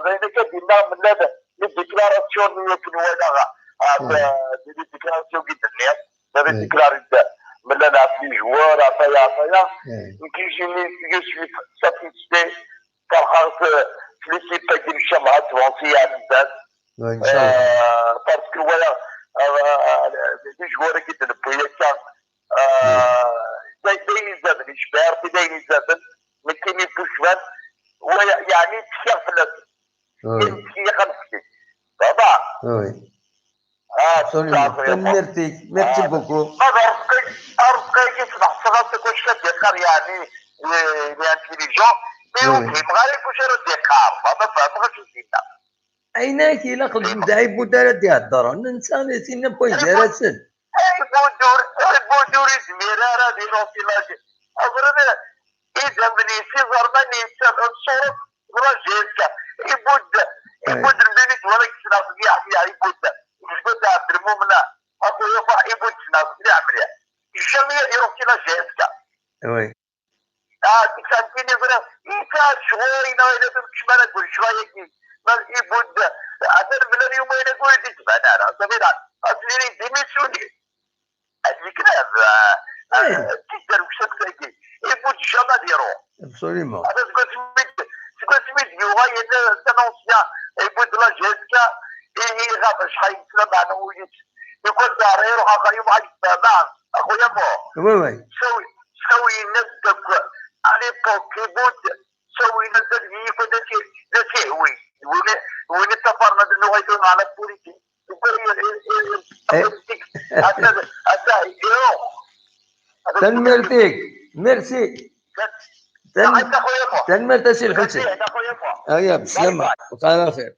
بين كدينا من هذا الديكلاراسيون اللي يكون ولا ديكلاراسيون جدا الناس هذا الديكلاراسيون maintenant on a des joueurs, qui je suis satisfait par l'équipe qui me chame à Twansi à Nidal. Parce que voilà, les joueurs qui étaient le premier دايما يزابن يشبار دايما يزابن ما كاين يفوشوان يعني تخير في الناس كاين تخير خمسين طبعا ميرسي بوكو رزقي يصبح صغارتك واش كدير يعني انتيليجون مي اوكي مغارب واش راه ديقار ما فهمتش زيدنا عيناك الا قلت داعي بوداره ديال الدار ننسى سينا بوين جراسن البودور زميرة دي روسيلاجي أفرد إذا مني سيزر مني تفهم صورة ولا جيسكا يبود البنت ولا يسناس يعني يبود عبد المؤمن أخو يفا يبود سناس يعمل يشمي روسيلا جيسكا وي تكسانتيني فرا إيكا شوي نويلة بكشمالة كل شوية يبود أثر من اليومين يقول دي تبانا أنا سبيلان أصلي ديميسوني الكلام تقدر وش تلاقي يبود الشمال ديالو ابسوليمون هذا تقول سميت يوغاي تنونسيا يبود لا جيسكا يغاب شحال يسلم على وليد يقول دار يروح اخر يوم على السماء اخويا بو وي سوي ندك على بوك يبود سوي ندك يفوت ذاتي وين التفرنا انه غيكون على البوليتي تنمرتك ميرسي تنمرت سي الحسين ايا بسلامة وعلى خير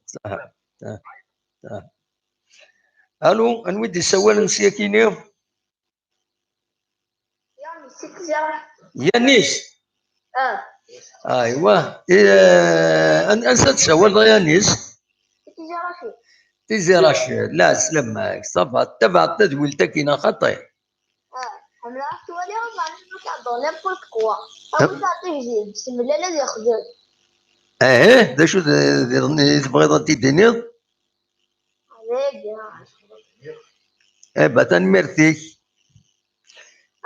الو نودي سوال نسيكينيو يانيس ايوا انسى تسول يانيس تيزي رشيد لا سلمك صفا تبع تدويلتك كاينه خطير حملة تولي ما كنعطو نيمبورت كوا او تعطيه بسم الله الذي يخدم دا شو تبغي تديني تنمرتيك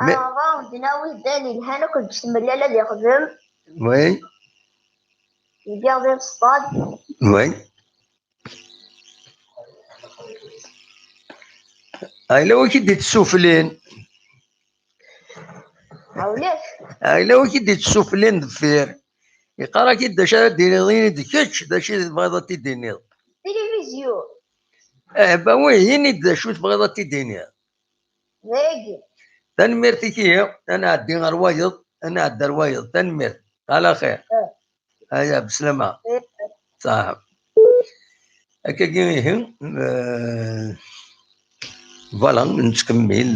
انا ناوي داني هانوك بسم الله الذي يخدم وي يقاضي الصاد وي لو كي ديت السفلين علاش لو كي ديت السفلين دفير يقرا كي داش ديري دكتش داشي تبغي تديني تلفزيون وي يني دا شو تبغي تديني باقي تنمرتي كي انا عدي روايض انا عدى روايض تنمر على خير هيا بسلامة صاحب هكا كي فوالا نتكمل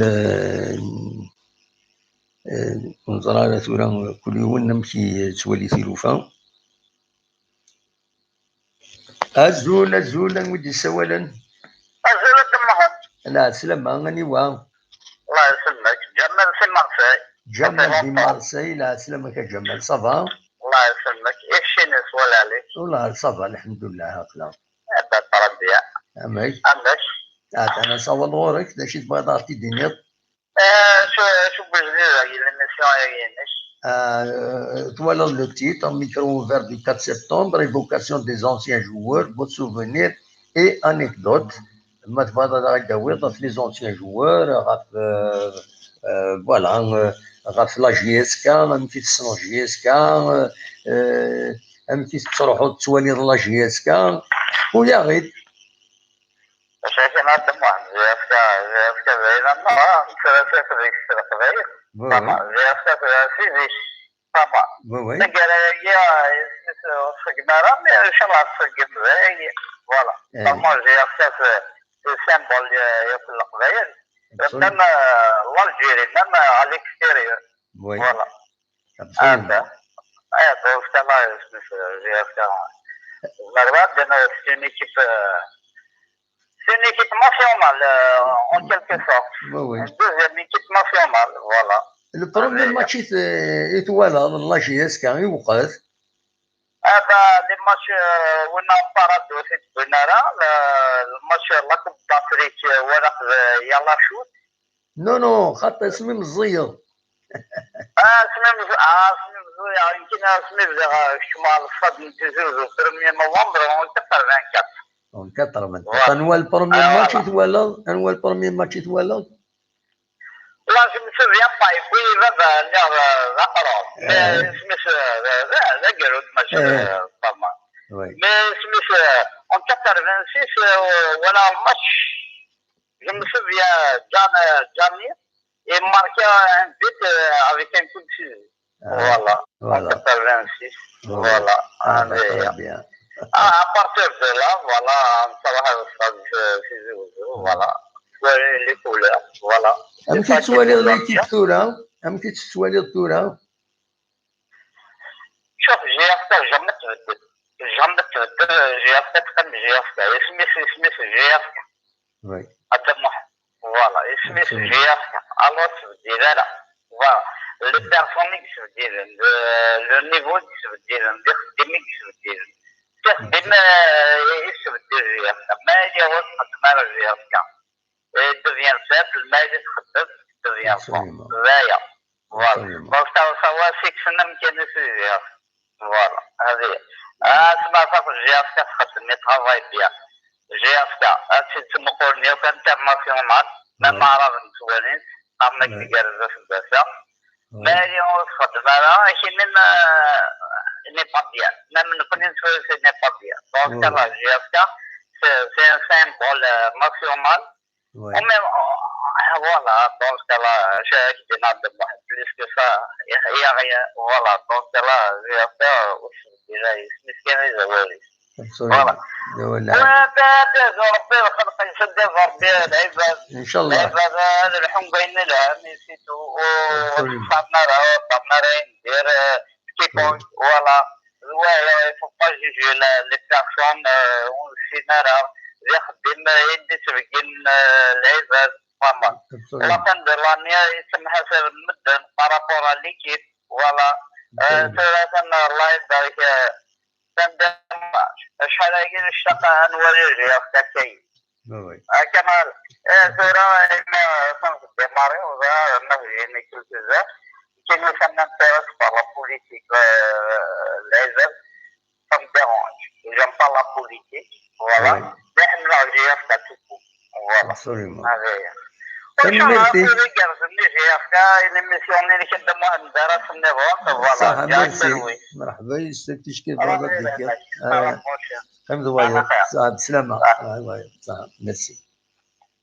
نزرع ثورة كل يوم نمشي تولي ثلوفة الزول نودي سوالا الزول تمهد لا سلامة غني الله يسلمك جمال في مارسي جمال في مارسي لا سلامك جمال صافا الله يسلمك ايش نسول عليك والله صافا الحمد لله هاكلا هذا تربية امك عندك انا صور غورك داش تبغي تعطي دينيط شو بجديد l'émission voilà le titre, micro ouvert du 4 septembre, évocation des anciens joueurs, beaux souvenirs et anecdotes. Les anciens joueurs, voilà, la JSK, un petit son JSK, un petit صروحو تولي la JSK ويا غير شايفين هذا المهم JSK بعيدا ثلاثة غير طبعا JSK سيديش طبعا تقال يا سجمارة إن شاء الله سجم ذي voilà طبعا JSK سيمبل يوصل القبائل إنما الجيري إنما على الإكستيريور voilà هذا donc ça va JSK Marwad c'est une équipe nationale en quelque sorte. Oui. Une deuxième équipe nationale, voilà. Le premier match étoile dans la JSK يوقف. Les matchs où on a parlé de cette le match la Coupe d'Afrique où on a Yalla Shoot. نو خاطر اسمي مزيض. سمي مزيان يمكن سمي بدا شمال الصاد من تزوز برمي نوفمبر ونكثر 24. ونكثر من انوا البروميي ماتش يتولد انوا البروميي ماتش يتولد. لا سمي رياض طايف وي بابا لا قرار سمي لا قالوا ماشي طبعا مي سمي اون 86 ولا الماتش je me souviens Jamir et marqué un but avec un coup de fusil. Voilà. En 86. Voilà. bien. À partir de là, voilà, ça va voilà. Les couleurs, voilà. أمتى تتوالي ليكيب ثورة؟ أمتى تتوالي الثورة؟ شوف جيافتا جامي تبدل جيافتا تقدم جيافتا اسمي جيافتا. وي. Voilà, et c'est GFK. Alors, ça veut dire là. Voilà. Le personnel, ça veut dire le niveau, ça veut dire l'académique, ça veut dire. Ça veut dire GFK. Mais il y a autre mal à GFK. Il devient simple, mais il devient fort. Voilà. Donc, ça va, c'est que ça n'a pas de GFK. Voilà. Allez. C'est ma façon, GFK, ça travaille bien. GFK, c'est mon coordinateur international, même arabe نسوانين، عمنا كيجرز في الباشا. ما اليوم خدم على شيء من نيبابيا، même nous connaissons c'est népapien. Donc ça va, GFK, c'est un symbole national. Et même voilà, donc ça là, j'ai dit plus que ça, il y a rien. Voilà, donc ça là, GFK aussi déjà, c'est ce qu'il y a. Voilà. ان شاء الله العباد الحم بين لها نسيتو وصعبنا ندير كيبون ولا ouais faut pas juger les personnes ونسينا راه يخدم يدي تبقين العباد فما لا تندير لانيا يتم حساب المدن بارابور على ليكيب ولا ثلاثة الله يبارك شحال هاكي الشقة نوري جيافتا كاين كمال ثورة صنف الدماري وذا مهجيني كل كذا كاين مثلا نتيرس بلا بوليتيك العزب صم ديرونج جام با لا بوليتيك فوالا نحملو جيافتا توكو فوالا هذايا ميرسي صح ميرسي مرحبا يستفتيش كيف هذا الذكر خمس دوايا صح بسلامة صح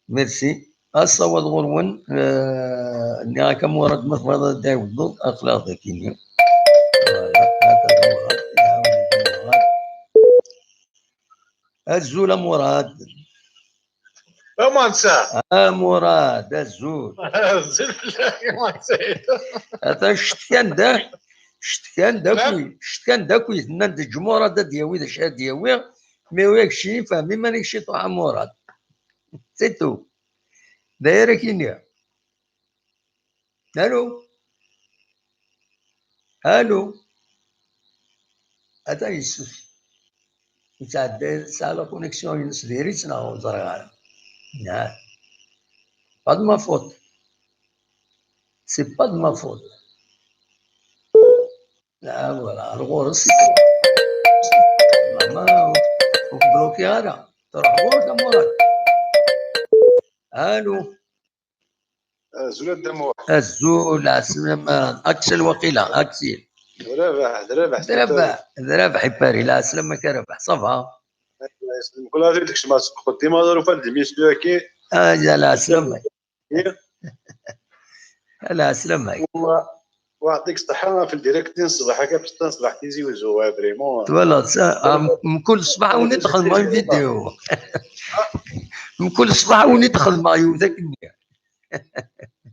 ميرسي الصوت غرون اللي كم ورد مفرضة داود أخلاق كينيا الزول مراد ما نسى مراد الزول هذا شتكان داكوي نند الجمهور هذا دياوي ذا شاد دياوي ما ياكشي فهمي ما نكشي طوح مراد سيتو دايره كينيا الو هذا يسوس يتعدى ساعة لا كونيكسيون ينس ديريتنا وزرغال نعم pas de ma faute c'est pas de ma faute là voilà الغرس ما بلوكي هذا تروح غور مراد الو زول الدموع الزول عسلامة اكسل وقيله اكسل ذرابح حباري لا سلامك ربح صفا كل هذا داكشي ما تقول ديما ضرو فهاد الميسيو كي لا سلامك لا سلامك ويعطيك الصحة في الديريكت الصباح هكا باش تصبح تيزي وزو فريمون فوالا من كل صباح وندخل معايا فيديو من كل صباح وندخل معايا ذاك النية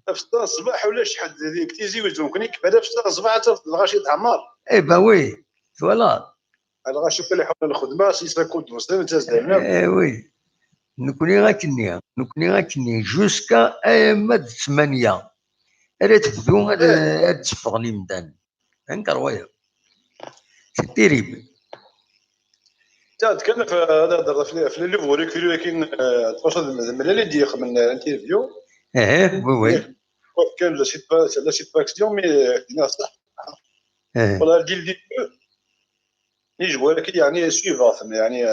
في الصباح ولا شحال ديك تيزي وزو ممكن يكبر في الصباح حتى الغاشي تعمر با وي فوالا الغاشي اللي حنا الخدمة سي كود مسلم تزدنا وي نكوني غاكني جوسكا مد 8 راه تبدو هاد تفغ لي مدان انكر ويا سي تيريبل تكلم في هذا في اللي فوريك ولكن 12 مليون اللي ديخ من الانترفيو وي كان لا سيتباكسيون مي دينا صح والله ديال لي جوالك يعني سويفاث يعني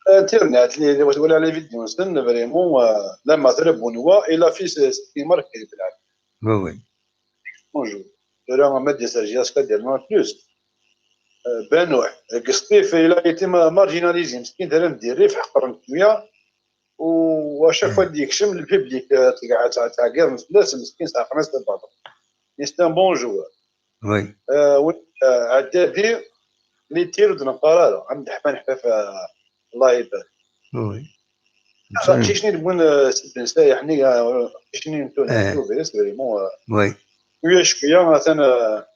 انترنت اللي ولا على فيديو نستنى فريمون لما تربون هو الى في ستيمر كيف العب وي بونجور راه ما دي سيرجياس كدير ما بلوس بانوح قسطيف الى يتم مارجيناليزي مسكين دار ندير في حق الرنكويه واشاك فوا يكشم البيبليك تاع كاع الناس مسكين صافي الناس تبعض سي ان بون جوار وي عدادي اللي تيرو دنا قرار عند حفان حفاف الله يبارك وي شني نبغي نسايح حني شني نتو فيريس فريمون وي شويه مثلا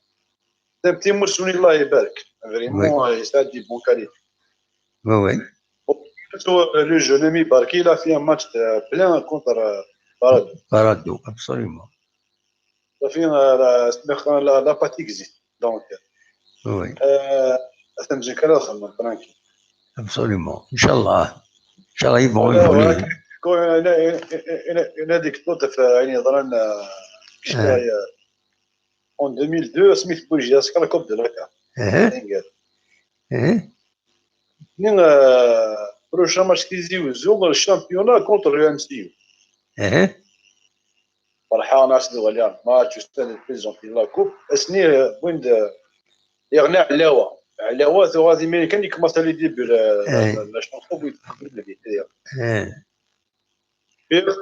تي مرسوني الله يبارك فريمون يساعد دي بون كاليتي وي لو جون امي باركي لا في ماتش بلان كونتر بارادو ابسوليومون فين لا باتيكزي دونك وي تنجي كلا خدمه ترانكي ابسوليومون ان شاء الله يبغوا يفولي انا ديك النوت يعني ظلنا شتايا en 2002 سميت بوجي اسكا كوب دو لاكا نين بروشان ماتش كيزيوزو الشامبيونا كونتر اليو ام سي فرحان ناس دوليان ماتش ستاد بريزونتي لا كوب اسني وين يغنى علاوه ثو غادي ملي كان يكمل لي ديبي لا شونسون بغيت نقول لك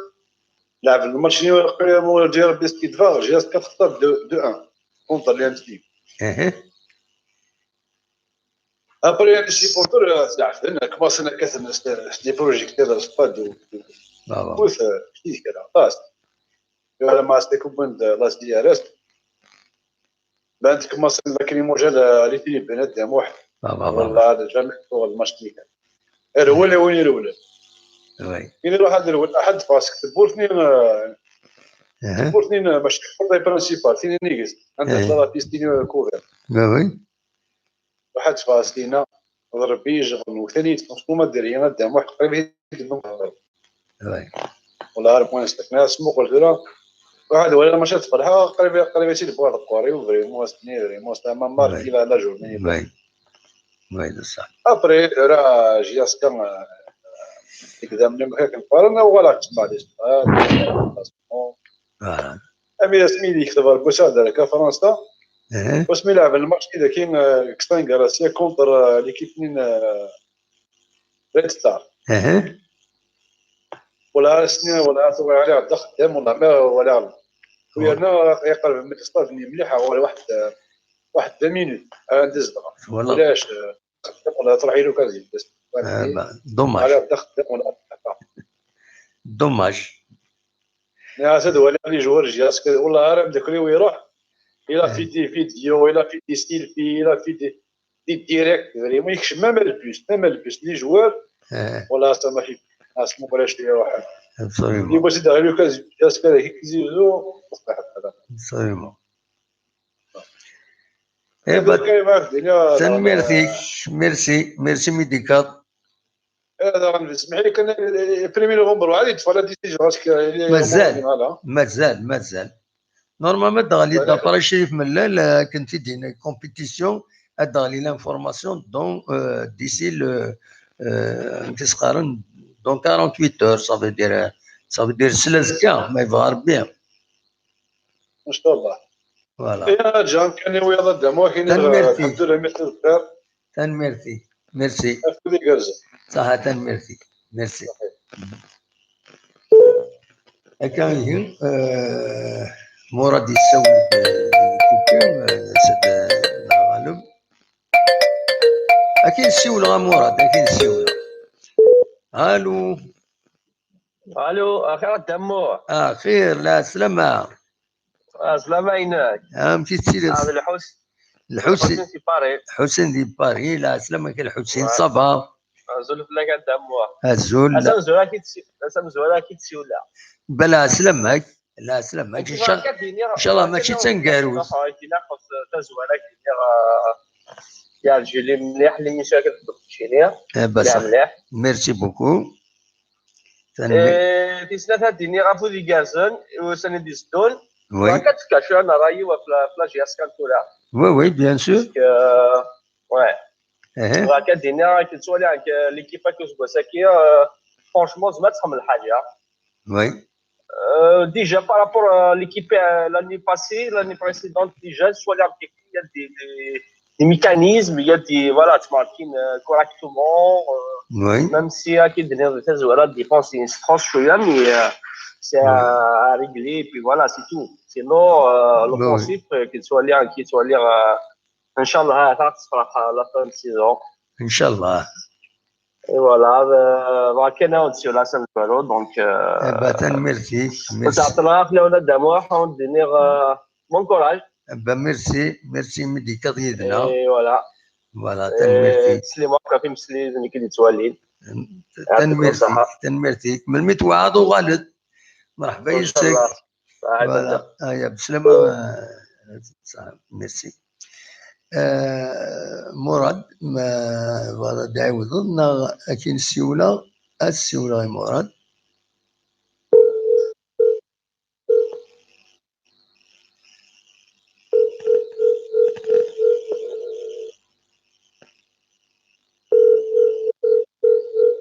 لعب الماتش اللي ديال بيسكيت فار جاز كتخطر 2-1 كونتر اليو ام سي ابري هاد السيبورتور تعرف كماسنا كثر دي بروجيكتور ستاد وث كيف كذا خلاص على ما استيكم بند لاس دي ار اس بانت كماسنا كريموجا اللي تي بنات دام واحد والله هذا جامع هو الماتش اللي كان الاولى وين الاولى وي كاين واحد الاول احد فاسك تبورتني باش تكون برينسيبال فين نيجز عندك لا بيستين كوفر وي واحد فاسكينا ضرب بيج وثاني تنصوما ديرينا دام واحد قريب وي والله عارف وين استكنا سمو قلت له واحد ولا مشات فرحه قريب يصير بواحد القاري وفريمون فريمون ما ماركي لا جورني وي صح ابري راه جياس كان قدام لي كان قارنا ولا تسمع لي امي سميتي يكتب البوساده لك فرنسا واسمي لعب الماتش كذا كاين كستان غارسيا كونتر ليكيب من ريد ستار ولا سنين ولا ثوي عليها الضغط دام ولا ويانا يقرب من الستاف مليحه ولا واحد 2 مينوت ندز ولاش ولا تروحي له كازي بس دوماج على الضغط ولا دوماج يا سيدي ولا لي جوار جاس والله راه داك اللي يروح الى في دي فيديو الى في دي ستيل في الى في دي ديريكت فريمون يكشف مام البوس لي جوار ولا ما في اسمو بلاش يروح اللي باش يدير له كاز جاس كذا كيزيدو صح هذا ابسوليومون تن ميرسي ميديكال هذا اسمح لي كان بريمي نوفمبر وعادي تفرج ديسيجناتك مازال نورمالمون دغالي دابا شريف ملال كنت دينا كومبيتيسيون ادغالي لانفورماسيون دون ديسي انت سقارن دون 48 اور صافي دير سلازكا ما يبغى ربي ان شاء الله فوالا يا جان كان ويا دامو كاين الحمد لله مثل الخير ميرسي صح ميرسي كان مراد يسوي كوكا سد الغالب اكيد السيولة مراد اكيد السيولة الو اخي دمو خير لا سلامة سلامة عيناك مشيت سير هذا حسين دي باري لا سلامة كاين الحسين صافا زول فلا كان دمو الزول زول اكيد سيولة بلا سلامك لا سلامك ان شاء الله ماشي تنقاروز تزوالك يا رجلي مليح اللي مشاكل تشينيا بصح ميرسي بوكو في سنة ديني غافو دي كازن وسنة دي ستون وهكا تكاشو أنا رايي وفلاش ياسكان كولا وي بيان سور وي وهكا ديني كنتسولي عن ليكيب كوسباساكي فرونشمون زعما تحمل الحاجة وي déjà par rapport à l'équipe l'année passée, l'année précédente, déjà, soit il y a des mécanismes, il y a des, voilà, tu marquines correctement, oui. Même si il y a des défense, c'est une France, mais c'est à régler, et puis voilà, c'est tout. Sinon, l'offensif, qu'il soit lire, Inch'Allah, à la fin de saison. Inch'Allah. Et voilà, كنا ونسيو لا سنتو دونك ميرسي وتعطينا خلينا دامو وندير بون كوراج ميرسي مدي كضيدنا اي فوالا تنميرتي تسليمو كافي مسلي زني كي توالين تنميرتي من متوعد وغالد مرحبا يسك فوالا يا بسلامة ميرسي مراد ما فوالا دعوة ضدنا أكين السيولة يا مراد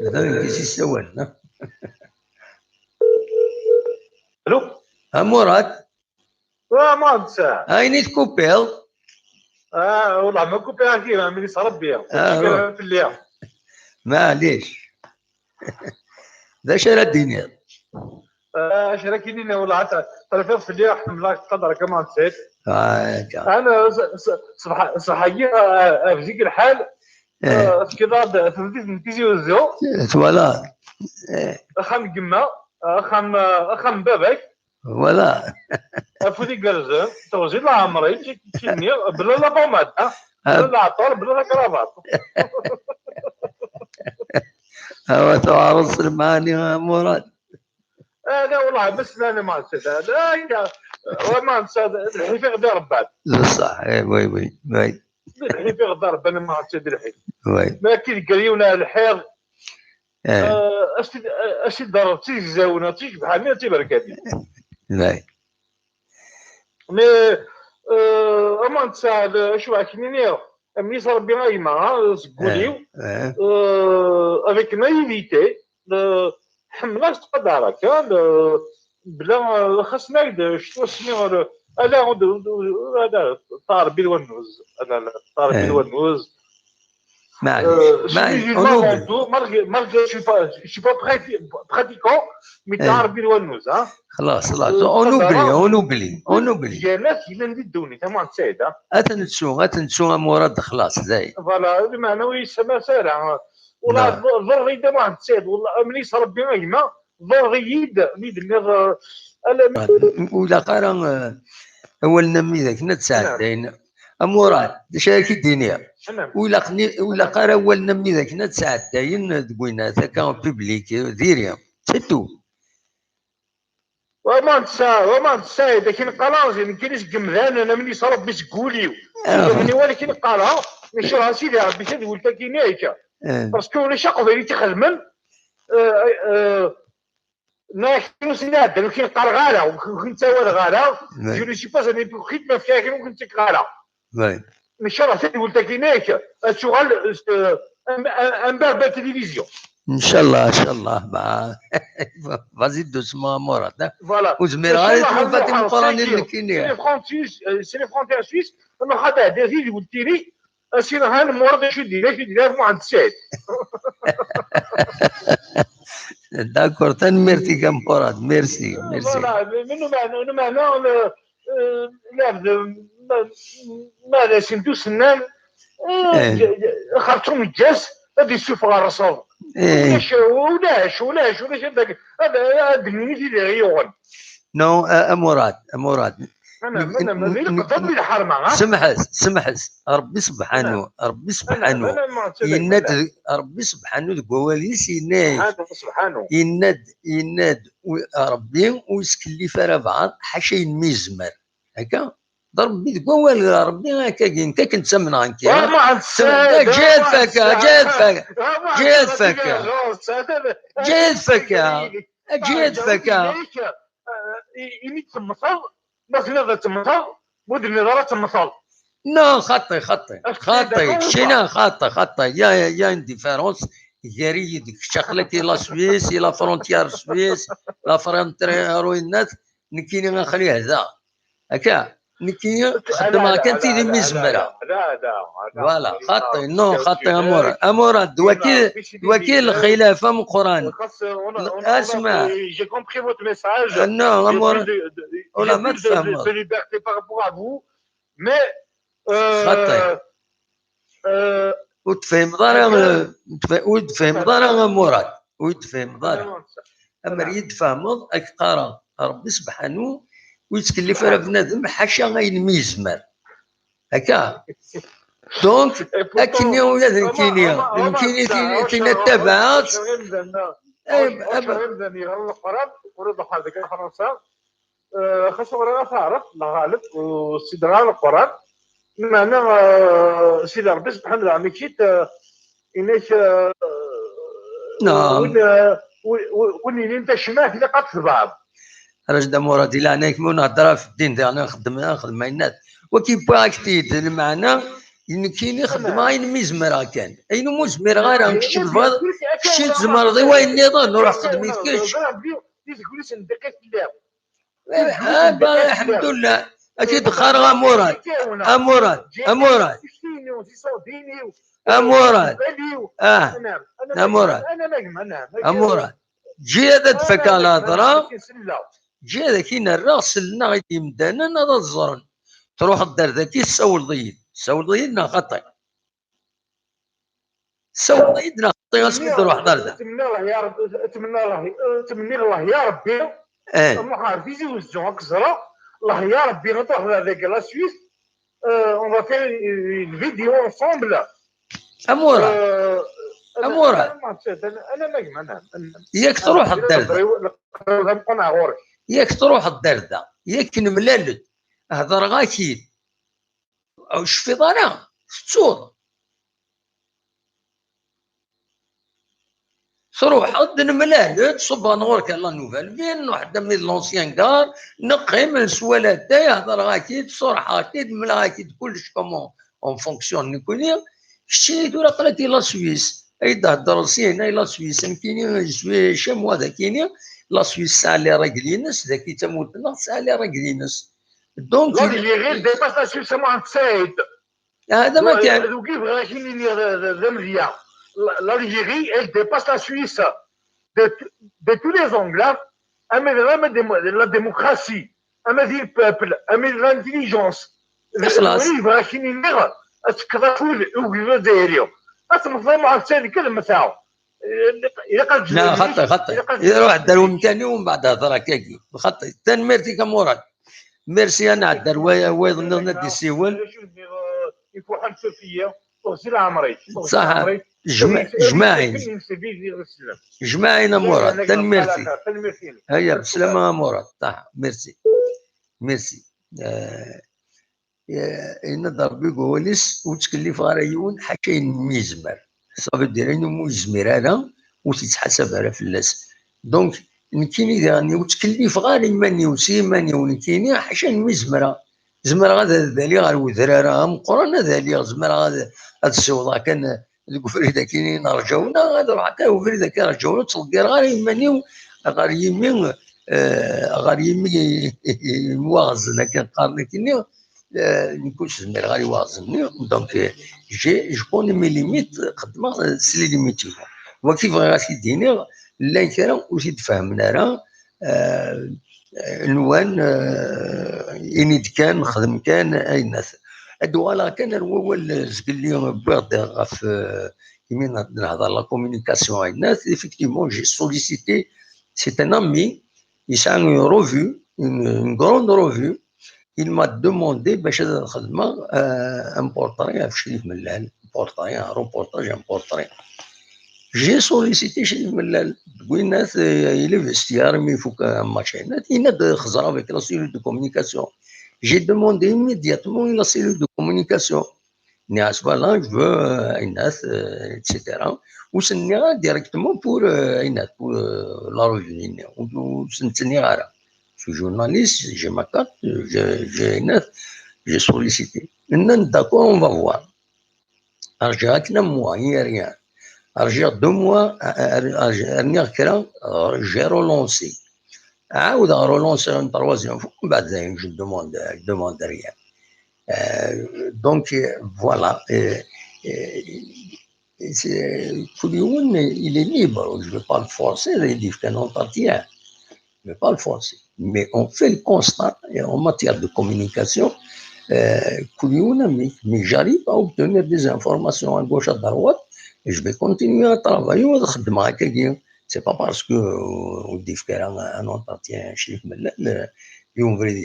هذا نكيسي سوالنا الو مراد ما نسى هايني تكوبيل والله ما كوبي كيما ملي صرب بيا في الليل معليش ذا شرا الدنيا شراكيني والله تلفظ في الليل رحت ملاك قدر كما نسيت انا صحيح في ذيك الحال كذا نتيجي وزو فوالا اخام قما اخام بابك فوالا فودي كرزان توزيد العمري كيني بلا لا بوماد بلا لا عطار بلا لا كرافات هو تعرض سلماني مراد لا والله بس انا ما نسيت هذا وما نسى الحيفي غدا ربات صح وي الحيفي غدا ربات انا ما نسيت الحيف وي ما كي قريونا الحيض اش ضربتي الزاونه تيك بحال ما تبركاتي وي مي اما نسى شو عكنيني ملي صار بينا يما سكوليو افيك نايفيتي حملاش تقدر هكا بلا خاصنا شنو سميو هذا طار بالونوز هذا طار بالونوز معليش malgré je suis pas pratiquant mais طار بالونوز خلاص اونوبلي ديالات هنا ندوني تمام سيده اتنسو مراد خلاص زايد فوالا المعنوي سما سارع والله ضرغي دا ما نسيت والله ملي صرب بينا يما ضرغيد ميدني ولا قرا اول نميذج نتساعدين مراد شارك الدنيا ولا قرا اول نميذج نتساعدين دوينا ذاك بيبليك ديريا سيتو وما نسى لكن قلاص ما كاينش قمذان انا ملي صرب باش تقوليو ولكن قالها ماشي راه سيدي ربي كان ولتا كاين هكا باسكو ولا شاقو اللي تخدمن ناكلو سناد لكن قال غالا وكنت ولا غالا جو سي با زاني خدمه فيها كي كنت غالا ماشي راه سيدي ولتا كاين هكا شغل ان باب تلفزيون ان شاء الله فازي دوس ما مراد وزمير غادي تلفات القران اللي كاين سي لي فرونتير سويس انا خاطر دازي قلت لي سير هان مراد شو دير مع السيد داكور تنميرتي كم مراد ميرسي منو معنى ماذا سندو سنان خرجوا من الجاس هذه السفر الرسول ولاش هذا دنيتي اللي غيون نو مراد انا مازال قدام الحرمه سمح ربي سبحانه يناد ربي سبحانه قواليس يناد ربي ويسكلي فرا بعض حاشا ينمي الزمان هكا ضرب بيد قوال ربي هكا انت كنت سمنا عنك جيت فكا إني تمثل مثل تمثل مدري ضرا تمثل نو خطي شينا خطي يا ان ديفيرونس جاري ديك شخلتي لا سويس لا فرونتيير سويس لا فرونتيير الناس نكيني غنخليه هذا هكا نكيني خدمها كانت تيدي مزمره لا فوالا خطي نو خطي امورات وكيل الخلافه من القران اسمع j'ai compris votre message نو امور ولا ما تفهم de liberté par rapport à vous mais خطي وتفهم ضرر مراد ويتفهم ضرر اما يتفهم اكثر ربي سبحانه ويتكلف على بنادم حاشا غينميزمر هكا دونك اكني ولاد نكيني التبعات القران ورد حضرتك فرنسا خاصة راه تعرف الغالب والسيد غالب القران معنى سيدي ربي سبحانه وتعالى كيت إنك نعم وين انت شماك اللي قد بعض رجل مرادي لا انا كمون هضره في الدين انا نخدم الناس وكي باكتيد المعنى ان كاين يخدم غير مزمره كان اين مزمر غير نكشف الفاض شي تزمرضي وين النظام نروح خدمت كلش الحمد لله اكيد خارغه مراد امورات جي هذا تفك على هضره جي هذا كاين الراس لنا غادي يمدانا هذا الزرن تروح الدار ذاكي تسول ضيدنا خطي سول ضيدنا خطي غاسك تروح دار ذا اتمنى الله يا رب اتمنى الله يا ربي ما عارف يجي وزعوا كزرا الله يا ربي نروح هذاك لا سويس اون فا فير une vidéo ensemble امورات انا ما نجم ياك تروح الدار ذا ياك نملالد هضر غاكيد او شفي ضنا تصور تروح عد نملالد صبا نورك لا نوفال بين واحد من لونسيان كار نقي من سوالات تاعي هضر غاكيد صرحه اكيد ملا غاكيد كلش كومون اون فونكسيون نكوني شتي ولا قلتي لا سويس ايضا الدراسين اي لا سويس كاينين شويه شام هذا كاينين لا سويس ساعه اللي راجلينس ذاك تموتنا ساعه اللي راجلينس دونك غير ديباس لا سويس مع تسايد هذا ما كان كيف غاشيني ذمليا l'Algérie elle dépasse la Suisse de tous les angles la démocratie le peuple l'intelligence غاشيني نغ اتكرفوا وقيلوا دايريو اصلا مع الثاني كلمه تاعو لا خطي يروح داروا مكاني ومن بعد هضره كاكي خطي ثاني ميرتي كمورد ميرسي انا عدار ويض ندي السيول يفوحن فيا وغسل عمري صح جماعين مراد ثاني ميرسي هيا بسلامه مراد صح ميرسي نضرب بيقولس وتكلف غاريون حكاين ميزمر صافي دايرين مزمر انا وتتحسب على فلاس دونك نكيني داني وتكلف غاري ماني وسيماني ونكيني حاشا مزمره زمر غادا ذالي غير وذراره مقرن ذالي زمر غادا هاد السوضه كان الكفريده كاينين رجعونا غادا روح حتى الكفريده كان رجعونا تلقى غاري ماني غاري يمين غاري يمين موازنه كان قارن كيني نكونش زمير غادي يوازنني دونك جو مي ليميت خدمه سلي ليميتي وكيف غادي ديني لا كان وزيد فهمنا راه نوان انيد كان نخدم كان اي الناس ادوالا كان هو زقل لي بوغد غاف كيما نهضر لا كومونيكاسيون اي الناس ايفيكتيفمون جي سوليسيتي سي ان امي يسعى روفو une grande revue. Il m'a demandé باش هذا الخدمه ان بورتري في شريف ملال بورتري روبورتاج ان بورتري جي سوليسيتي شريف ملال تقول الناس يلي في استيار مي فوق ماشينات يناد خزره avec la cellule de communication j'ai demandé immédiatement la cellule de communication. Voilà, je veux etc. Ou c'est directement pour la revue. Je suis journaliste, j'ai ma carte, j'ai sollicité. Maintenant, d'accord, on va voir. Arjat un mois, il n'y a rien. Arjat 2 mois, j'ai relancé. On a relancé une 3e fois, je demande rien. Donc voilà. Il est libre, je ne veux pas le forcer, il dit qu'un entretien. Je ne veux pas le forcer. Mais on fait le constat en matière de communication. Mais j'arrive à obtenir des informations à gauche, à droite, et je vais continuer à travailler. C'est pas parce que on dit qu'il y a un entretien chez ils ouvrir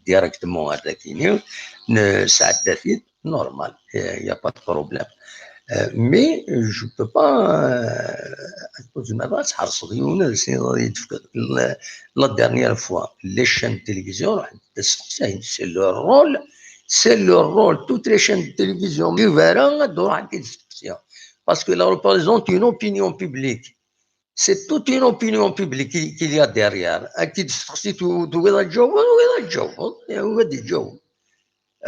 directement à Dakini, ça a normal, il n'y a pas de problème. Mais je ne peux pas la dernière fois les chaînes de télévision c'est leur rôle toutes les chaînes de télévision parce que là représente une opinion publique. C'est toute une opinion publique qu'il y a derrière.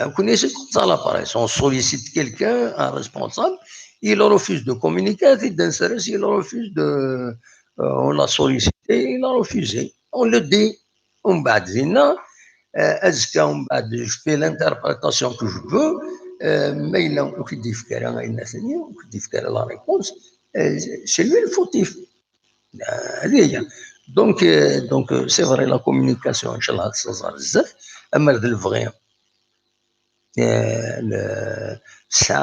Vous connaissez ça l'appareil. On sollicite quelqu'un, un responsable, il refuse de communiquer, il refuse de. On l'a sollicité, il a refusé. On le dit. Je fais l'interprétation que je veux, mais il a la réponse. C'est lui le fautif. Donc c'est vrai, la communication, Inch'Allah, ça va le vrai.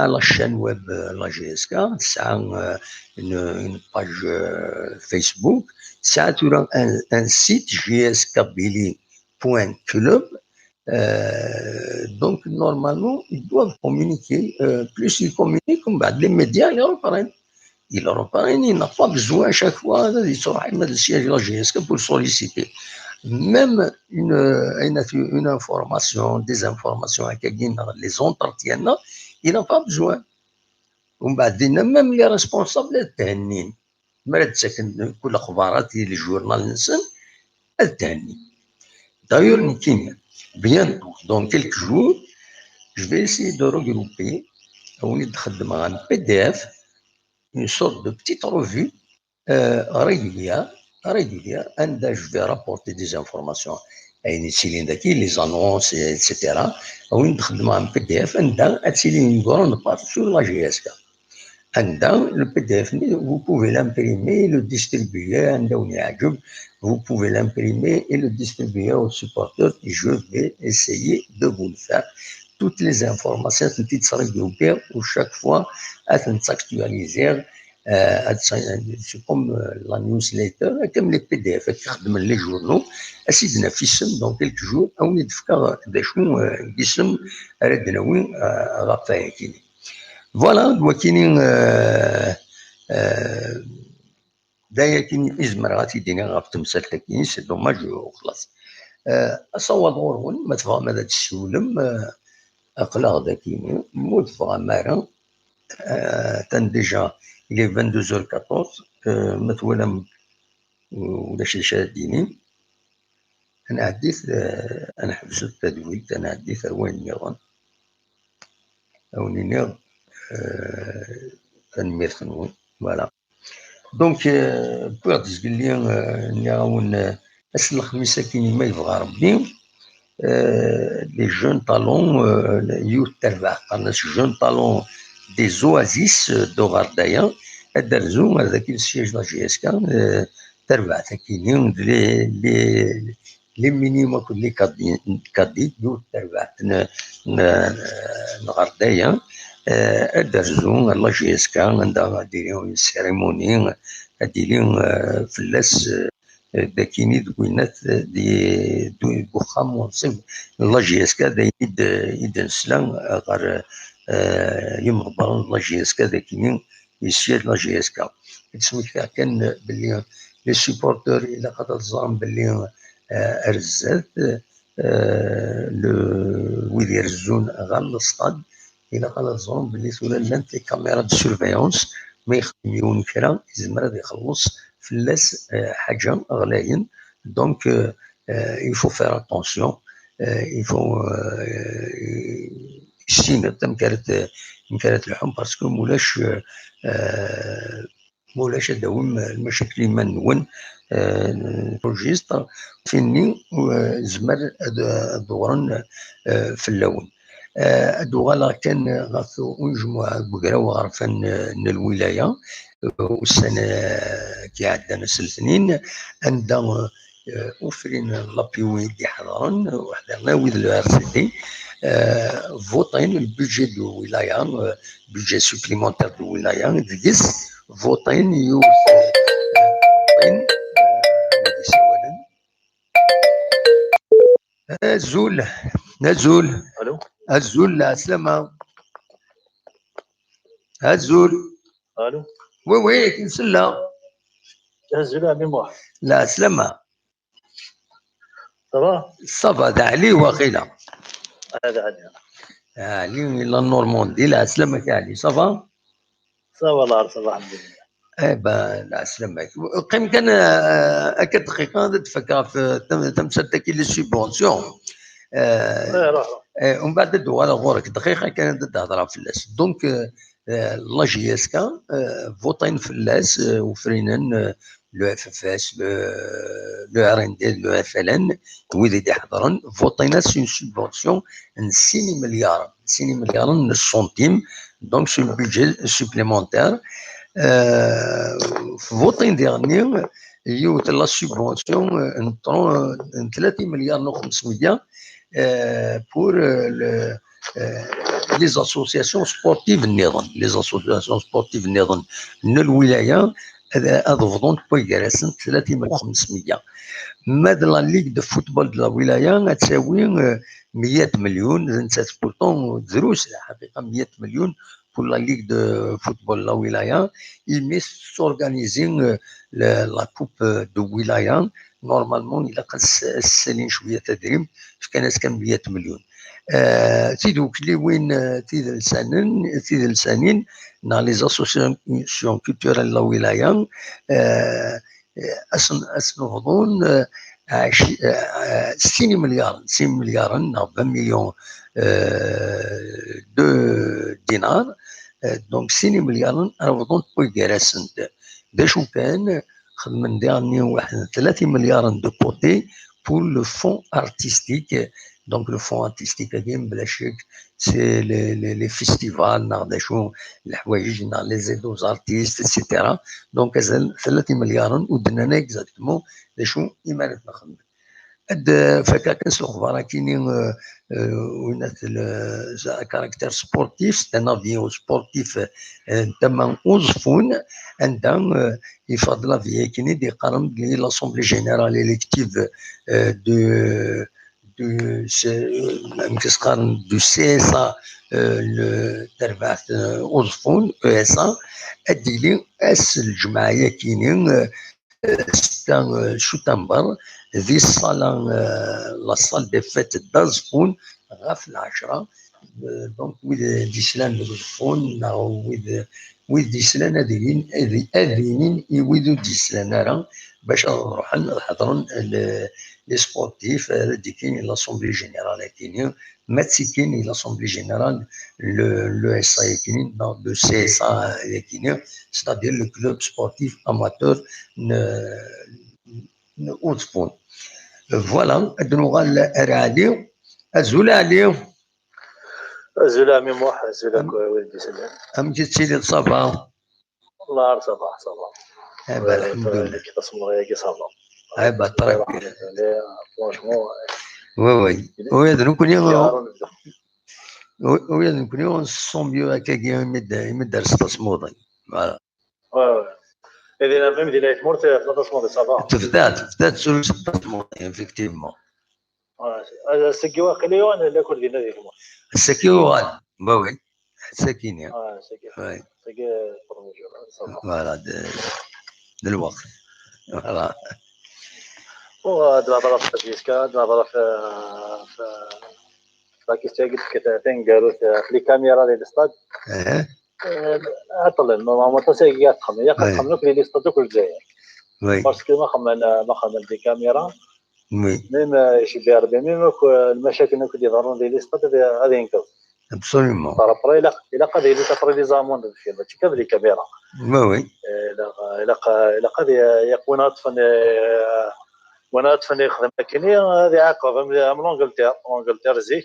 La chaîne web, la GSK, une page Facebook, un site gskbilly.club. Donc, normalement, ils doivent communiquer. Plus ils communiquent, les médias, il n'a pas besoin à chaque fois de siège de la GSK pour solliciter. Même une information, des informations les entretiennent, il n'a pas besoin. Même les responsables التهنين مرات ساكن كل اخبارات اللي journal نسن التهني. D'ailleurs, bientôt, dans quelques jours, je vais essayer de regrouper un PDF, une sorte de petite revue régulière, je vais rapporter des informations les annonces, etc. Un PDF, une grande part sur la GSK. Le PDF, vous pouvez l'imprimer et le distribuer. Vous pouvez l'imprimer et le distribuer aux supporters. Et je vais essayer de vous le faire. Toutes les informations sont regroupées où chaque fois elles sont actualisées. C'est comme la newsletter, comme les PDF, les journaux. Dans quelques jours, on est voilà, c'est dommage, déjà, il est 22h14, أنا حبست التدوير تنعدي ثروين نيران أو نير تنمير خنون فوالا دونك بوغ تقول لي نيراون أسل الخميسة كيني ما يبغى ربي لي جون طالون يوث تربح قالناش جون طالون دي زوازيس دو غاردايا الدرزو هذاك السياج لا جي اس كا تربع تكيني لي مينيموم كل كادي يوث تربع غاردايا الدرزو لا جي اس كا عندها ديريو سيريموني ديريو فلاس داكيني دوينات دي بوخام ونصب لا جي اس كا يدن سلام غير يمرض لا جي اس كا داكيني يسير لا جي اس كا تسميت كان باللي لي سيبورتور الى قد الظام باللي رزات ويد يرزون غير للصطاد إلا قال زون بلي ولا لانت لي كاميرا دو سيرفيونس ما يخدمون كرا يزمر هذا يخلص فلاس حاجة غلاين دونك يفو فير اتونسيون يفو يستيمر مكانت اللحوم باسكو مولاش داوم المشاكل ما نون بروجيست فيني زمر دورن في اللون دوغالا كان غاثو مجموعة بقراو غرفان الولاية والسنة كي عندنا سنين عندنا اوفرين لابيوي دي حضرن وحضرنا ويد لو ار سي دي فوطين البيجي دو الولاية بيجي سوبليمونتير دو الولاية ديس فوطين يوث فوطين الزول الو الزول السلامة الزول الو وي كنسلا الزول عمي موح لا سلامة صافا دا علي واقيلا هذا علي علي إلا نورموندي لا سلامك علي صافا الله صافا الحمد لله لا سلامك قيم كان هكا دقيقة تفكر في تمسدك لي سيبونسيون ومن بعد الدوالة غورك دقيقة كانت تهضر في اللاس دونك لا جي اس كا فوطين في اللاس وفرينن لو اف اف اس لو ار ان دي لو اف ال ان ويدي يحضرن فوطينا سي سوبونسيون 6 مليار السنتيم دونك سي بيجي سوبليمونتير فوطين ديرني يوت لا سوبونسيون 30 مليار و500 pour les associations sportives النظام les associations sportives النظام من الولاية أضفضون بويقراسن 30 مليار 500 ماد لا ليغ دو فوتبول دو الولاية تساوي 100 مليون نسات بورتون دروس الحقيقة 100 مليون pour la Ligue de football la Wilaya. Il met s'organiser la coupe de Wilaya. Normalement, il a السنين شوية تدريب كان 100 مليون. تيدوك اللي وين تيد السنين dans les associations culturelles la Wilaya أسنفضون 6 مليار 20 مليون دو دينار دونك 6 مليار رفضون بويكراسن باش كان خدمن ديرني واحد 30 مليار دو كوتي pour le fonds artistique. Donc le fonds artistique كاين بلا شك سي لي فيستيفال ناخذ شو الحوايج ناخذ لي زيدوز ارتيست اكسيتيرا دونك 30 مليار ودنا اكزاكتومون شو ايمانات نخدم فكا كنسلو اخبار كاينين وينات كاركتير سبورتيف سي ان افيون سبورتيف تما وظفون عندها يفضل افيا كايني دي قرن لي لاسومبلي جينيرال اليكتيف كيس قرن دو سي اس ا تربعت وظفون او اس ا اديلي اس الجمعيه كاينين 6 شتنبر ذي الصالة لا صال دي فات دازفون غاف العشرة دونك ويد ديسلان الغفون ويد ديسلان اذينين يويدو ديسلان راه باش نروح نحضرن لي سبورتيف هادي كاين لاسومبلي جينيرال كاينين ماتسي كاين لاسومبلي جينيرال لو اس اي كاينين لو سي اس اي كاينين c'est-à-dire le club sportif amateur وظفون فوالا الدنوغال علي الزول علي الزول عمي موح الزول ولدي سلام ام جيت سيدي صافا الله صافا الحمد لله كي تصمر يا كي صافا طريق فرانشمون وي هذا نكون سون بيو هكا يمد تصمودي فوالا إذا même ديال يتمرت ثلاثة صمود صافا تفتات سولوش تصمودي افيكتيفمون السكيوا قليون لا كل دينا ديال المرت السكيوا وي ساكين سكي فوالا دلوقت فوالا ودابا في جيسكا دابا في باكيستان قلت لك تنقالوا في لي كاميرا ديال الاستاد عطل نورمالمون حتى هي كتخمم لي الاستاد دوك الجزائر باسكو ما خمم دي كاميرا ميم شي بي ار بي ميم المشاكل اللي كيظهروا ديال الاستاد غادي ينقذ ابسوليومون طرا الا قضي لي تفري لي زاموند في هادشي كامل لي كاميرا وي الا قضي يقونات ونات فني يخدم كيني هذه عقبه من لونجلتير زيك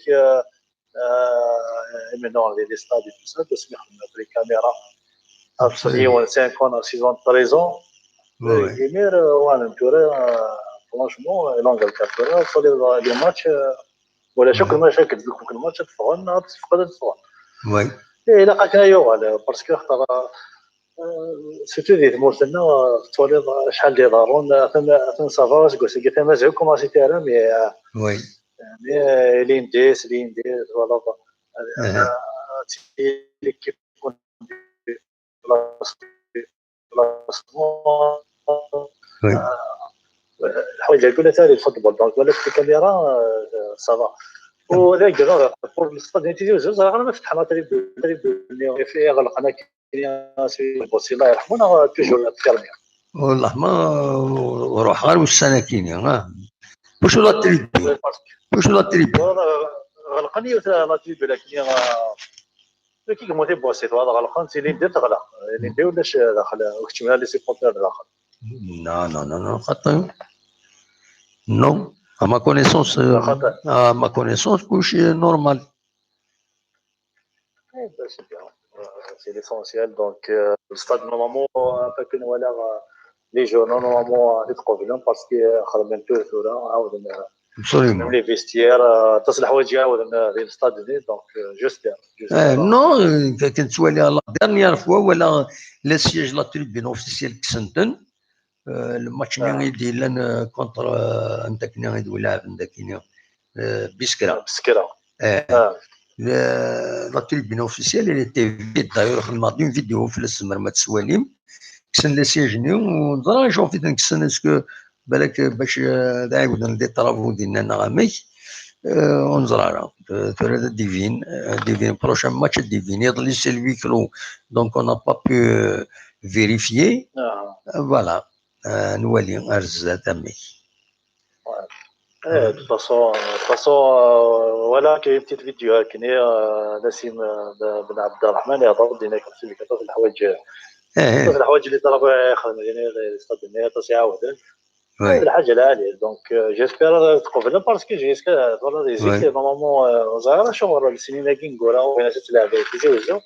maintenant les stades et tout ça que c'est les caméras absolument 5 ans 6 ans 13 ans جميل وانا نتوري فرانشمون لونجلتير وصل لي ماتش ولا شكل مشاكل في الماتش تفغن تفقد الصوت وي الا لقيتها يوغال باسكو خطر سيتو دي مورتنا تولي شحال دي ضارون ثم صافا كوسي قلت مازال كوماسي تاعنا مي وي لينديس ولا كيف الحوايج كلها تاع الفوتبول دونك ولا في الكاميرا صافا وذاك بور الاستاد تيجي زوج راه ما فتحنا تريب في غلقنا كاين بوسي الله يرحمنا توجور التربيه والله ما وروح غير والسناكين واش لا تريبي غلقني لا تريبي لكن كي موتي بوسيط هذا غلقان سي لين دير تغلق لين دير ولاش داخل وكتمها لي سيبورتير داخل non خاطر نو ما كونيسونس كلشي نورمال سي ليسونسيال دونك الستاد نورمالمون فاكن ولا لي جورنال نورمالمون يدقوا فيهم باسكو خدمين ثورة عاود absolument لي فيستير تصل حوايج عاود في الستاد دونك جوستير نو كنت سوالي لا ديرنيير فوا ولا لا سياج لا تريبين اوفيسيال كسنتن الماتش اللي يدير لنا كونتر نتاك اللي لاعب نتاك بسكرا لا تريبين اوفيسيال اللي تي في داير خدمنا فيديو في السمر تسواليم كسن لا سياج ونظرا نشوف في كسن اسكو بالك باش داعي دي طرافو ديالنا غامي ونزرع ثلاثة ديفين prochain match divin يضل c'est lui clos donc on n'a pas pu vérifier voilà نولي أرز تمي de toute façon ولا كاين بتيت فيديو كاين نسيم بن عبد الرحمن يهضر دينا كنسمي كثر الحوايج اللي طلبوا يخدم يعني يستخدم تصيعاود الحاجه العاليه دونك جيسبير تقبل باسكو جيسكا فوالا دي زيك نورمالمون زعما شغل السنين كي نقولها وين تلعب تيزيوزو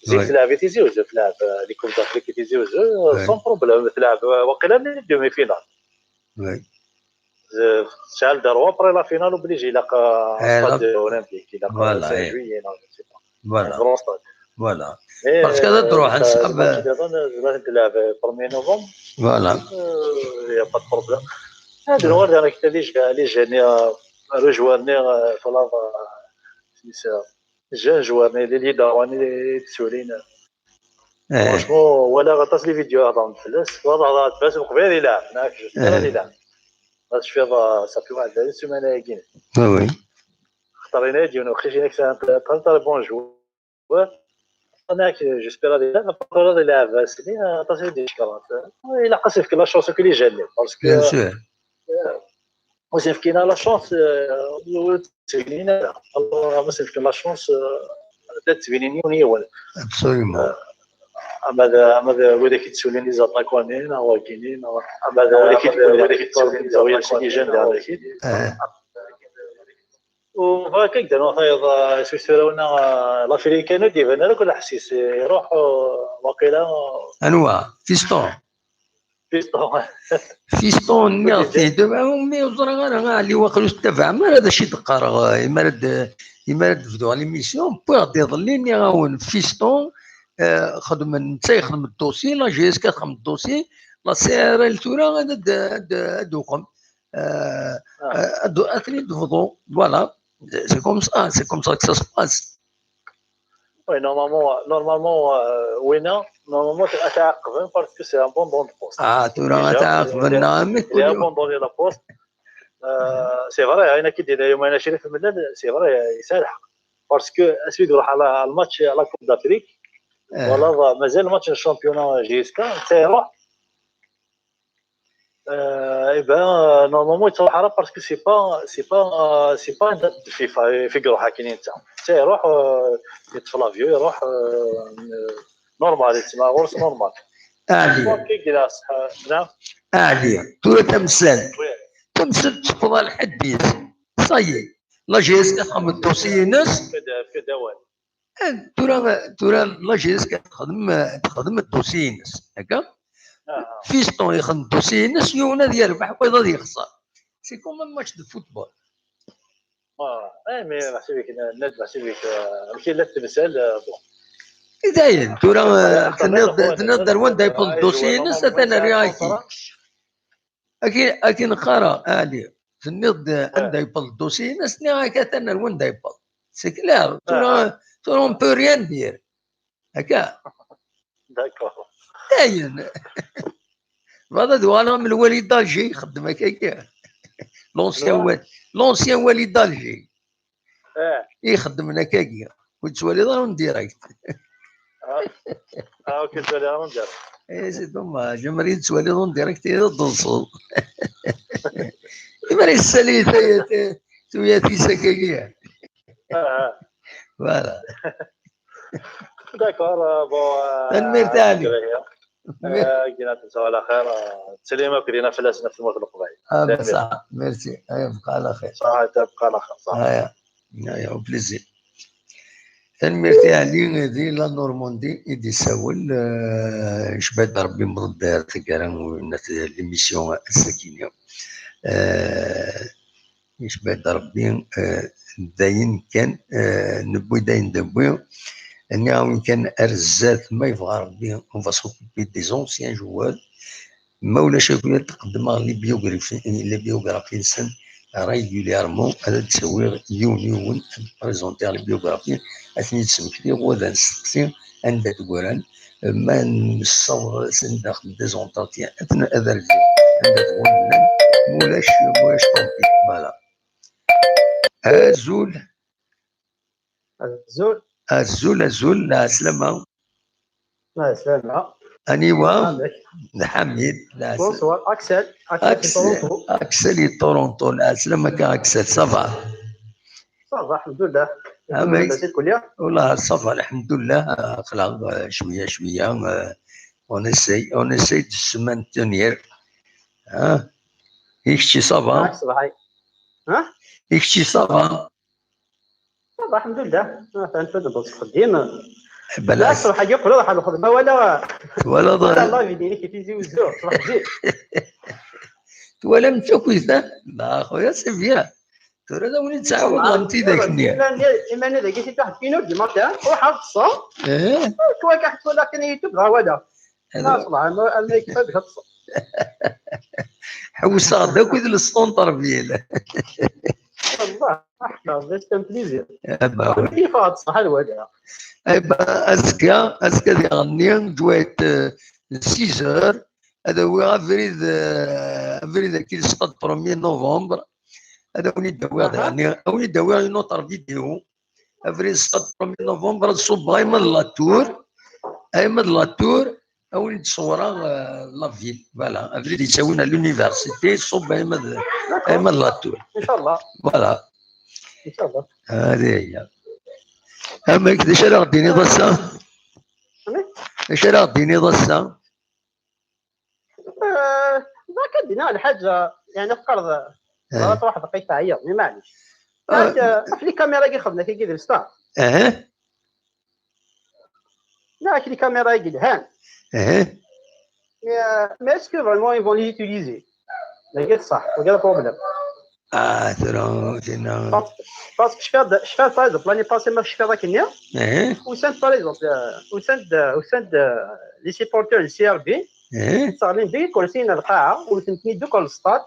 زيك تلعب تيزيوزو تلعب لي كوب دافريك تيزيوزو سون بروبليم تلعب واقيلا من دومي فينال شحال داروا بري لا فينال وبليجي لاقا ستاد اولمبيك لاقا جويي فوالا باسكو هذا تروح نسحب لازم تلعب 1 نوفمبر فوالا يا با بروبليم هذا الورد انا كنت لي جاني رجواني فلا سميتها جا جواني اللي داواني تسولين فرانشمون ولا غطاس لي فيديو هضروا فلاس وهضر باش قبيل يلعب معاك يلعب هذا شويه صافي واحد السيمانه كاين وي اختارينا يجينا وخرجنا كثر بون جوار انا جيسبير هذا يلعب سنين عطاتني دي شكرات الا قاسي فيك لا شونس كلي جاني باسكو بيان سور وسيف كاينه لا شونس تبينينا الله ما سيف لا شونس تبينيني ونيول ابسوليومون هذا وليك تسوليني زاتاكونين هو كاينين هذا وليك تسوليني زاويه شي جان هذاك وهكا داروا خايض سويسراونا لافريكانو ديفانا لك ولا حسيس يروح واقيلا انواع فيستون نياطي دابا مي وزرا اللي واقل تبع ما هذا شي دقار يمرد فدو على ميسيون بوغ دي ظليني غاون فيستون خدم انت يخدم الدوسي لا جي اس كتخدم الدوسي لا سي ار ال تورا هذا دوقم اثني دفضو فوالا c'est comme ça que ça se passe. Oui, normalement, Wena, نورمالمون تعاقبن باسكو سي ان بون دون بوست ترى تعاقبنا كل يوم بون دون لا بوست سي فري انا كي دير يوم شريف الملل سي فري يسالح باسكو اسيد يروح على الماتش على كوب دافريك ولا مازال ماتش الشامبيون جيسكا تيروح نورمالمون يتروح على باسكو سي با فيفا في روحها كاينين حتى يروح يتفلافيو يروح نورمال تسمى غورس نورمال كي جلاس نعم عادي تو تمثل تفضل الحديث صايي لا جيس كتخدم الدوسي ناس كدوال ترى لا جيس تخدم الدوسي ناس هكا فيستون يخدم الدوسي ناس يونا يربح ويضل يخسر سي كوم ماتش دو فوتبول مي بحسبك الناس بحسبك ماشي لا التمثال بون داين ترى تنظر وين دايبل الدوسي ناس انا رياكي اكيد قرا عادي في النض عندها يبل الدوسي ناس نهاية انا وين دايبل سي كلير ترى اون بو ريان دير هكا داكور داين هذا دوانا من الوالد دالجي يخدم هكاك لونسيان والد دالجي يخدم هكاك كنت والد اون ديريكت كنت والد اون ديريكت سي دوما جمريد تولي اون ديريكت يضنصو إما السالي تويا تيسا كاكيا فوالا داكور بون مرتاحين كينا تنساو على خير تسليمه كلينا فلاسنا في الموت القبائل بصح ميرسي يبقى على خير صح تبقى على خير صح هيا بليزير تنميرتي علي دي لا نورماندي يدي ساول شبات ربي مرد تكرم ليميسيون السكينه يشبات ربي داين كان نبوي داين دبوي اني كان ارزات ما يبغى ربي اون فا سوكوبي دي زونسيان جوال ما ولا شكون تقدم لي بيوغرافي انسان ريغوليرمون هذا تسوي يوم بريزونتي على البيوغرافي اثني تسمك لي غدا نسقسي عندها تقولان ما نصور سندخل دي زونتاتيان اثنا هذا الجو عندها تقول مولاش طومبي فوالا الزول لا سلامة لا سلامة أنيوا حميد لا بونسوار أكسل تورونتو لا سلامة كأكسل صافا الحمد لله والله صافا الحمد لله خلاص شوية on essaie de se maintenir إيكشي صافا إيكشي صافا الحمد لله فانت تخدم بلا صراحه يقولوا راح الخدمه ولا الله يديرك تيزي وزور صراحه زين ولا متكويزه لا خويا سي بيان ترى انا وليت تعاود غنتي داك النية اما انا داك شي واحد كينو ديما تاع وحاط الصوم كوا كحت ولا كان يوتيوب غاودا لا صراحه انا كيفاش هتص حوس هذاك ويد السطونطر ديالها والله احنا بس بليزير كيف هتصح الوضع أذكى ديالني دويت 6 هذا هو افريد كي سقط 1 نوفمبر هذا ولي داوي نوطر فيديو افريد سقط 1 نوفمبر صوب ايمن لاتور اولي تصورها لافيل فوالا افريد يساوينا لونيفرسيتي صوب ايمن لاتور ان شاء الله فوالا ان شاء الله هذه هي أما كذا اش راه غديني ضسة؟ اش راه غديني ضسة؟ كدينا على حاجة يعني فقر واحد دقيقة هي معليش في لي كاميرا كي خدمنا كي كيدير ستار لا كي لي كاميرا كيدهان مي اسكو فريمون يفون لي يوتيليزي لا قلت صح وكذا بروبليم ترى باسكو شفات باغ اكزومبل لاني باسي ما شفات ذاك النيا وسانت باغ اكزومبل وسانت لي سيبورتور سي ار بي صارين ديك كرسينا القاعه وتمكني دوك السطاد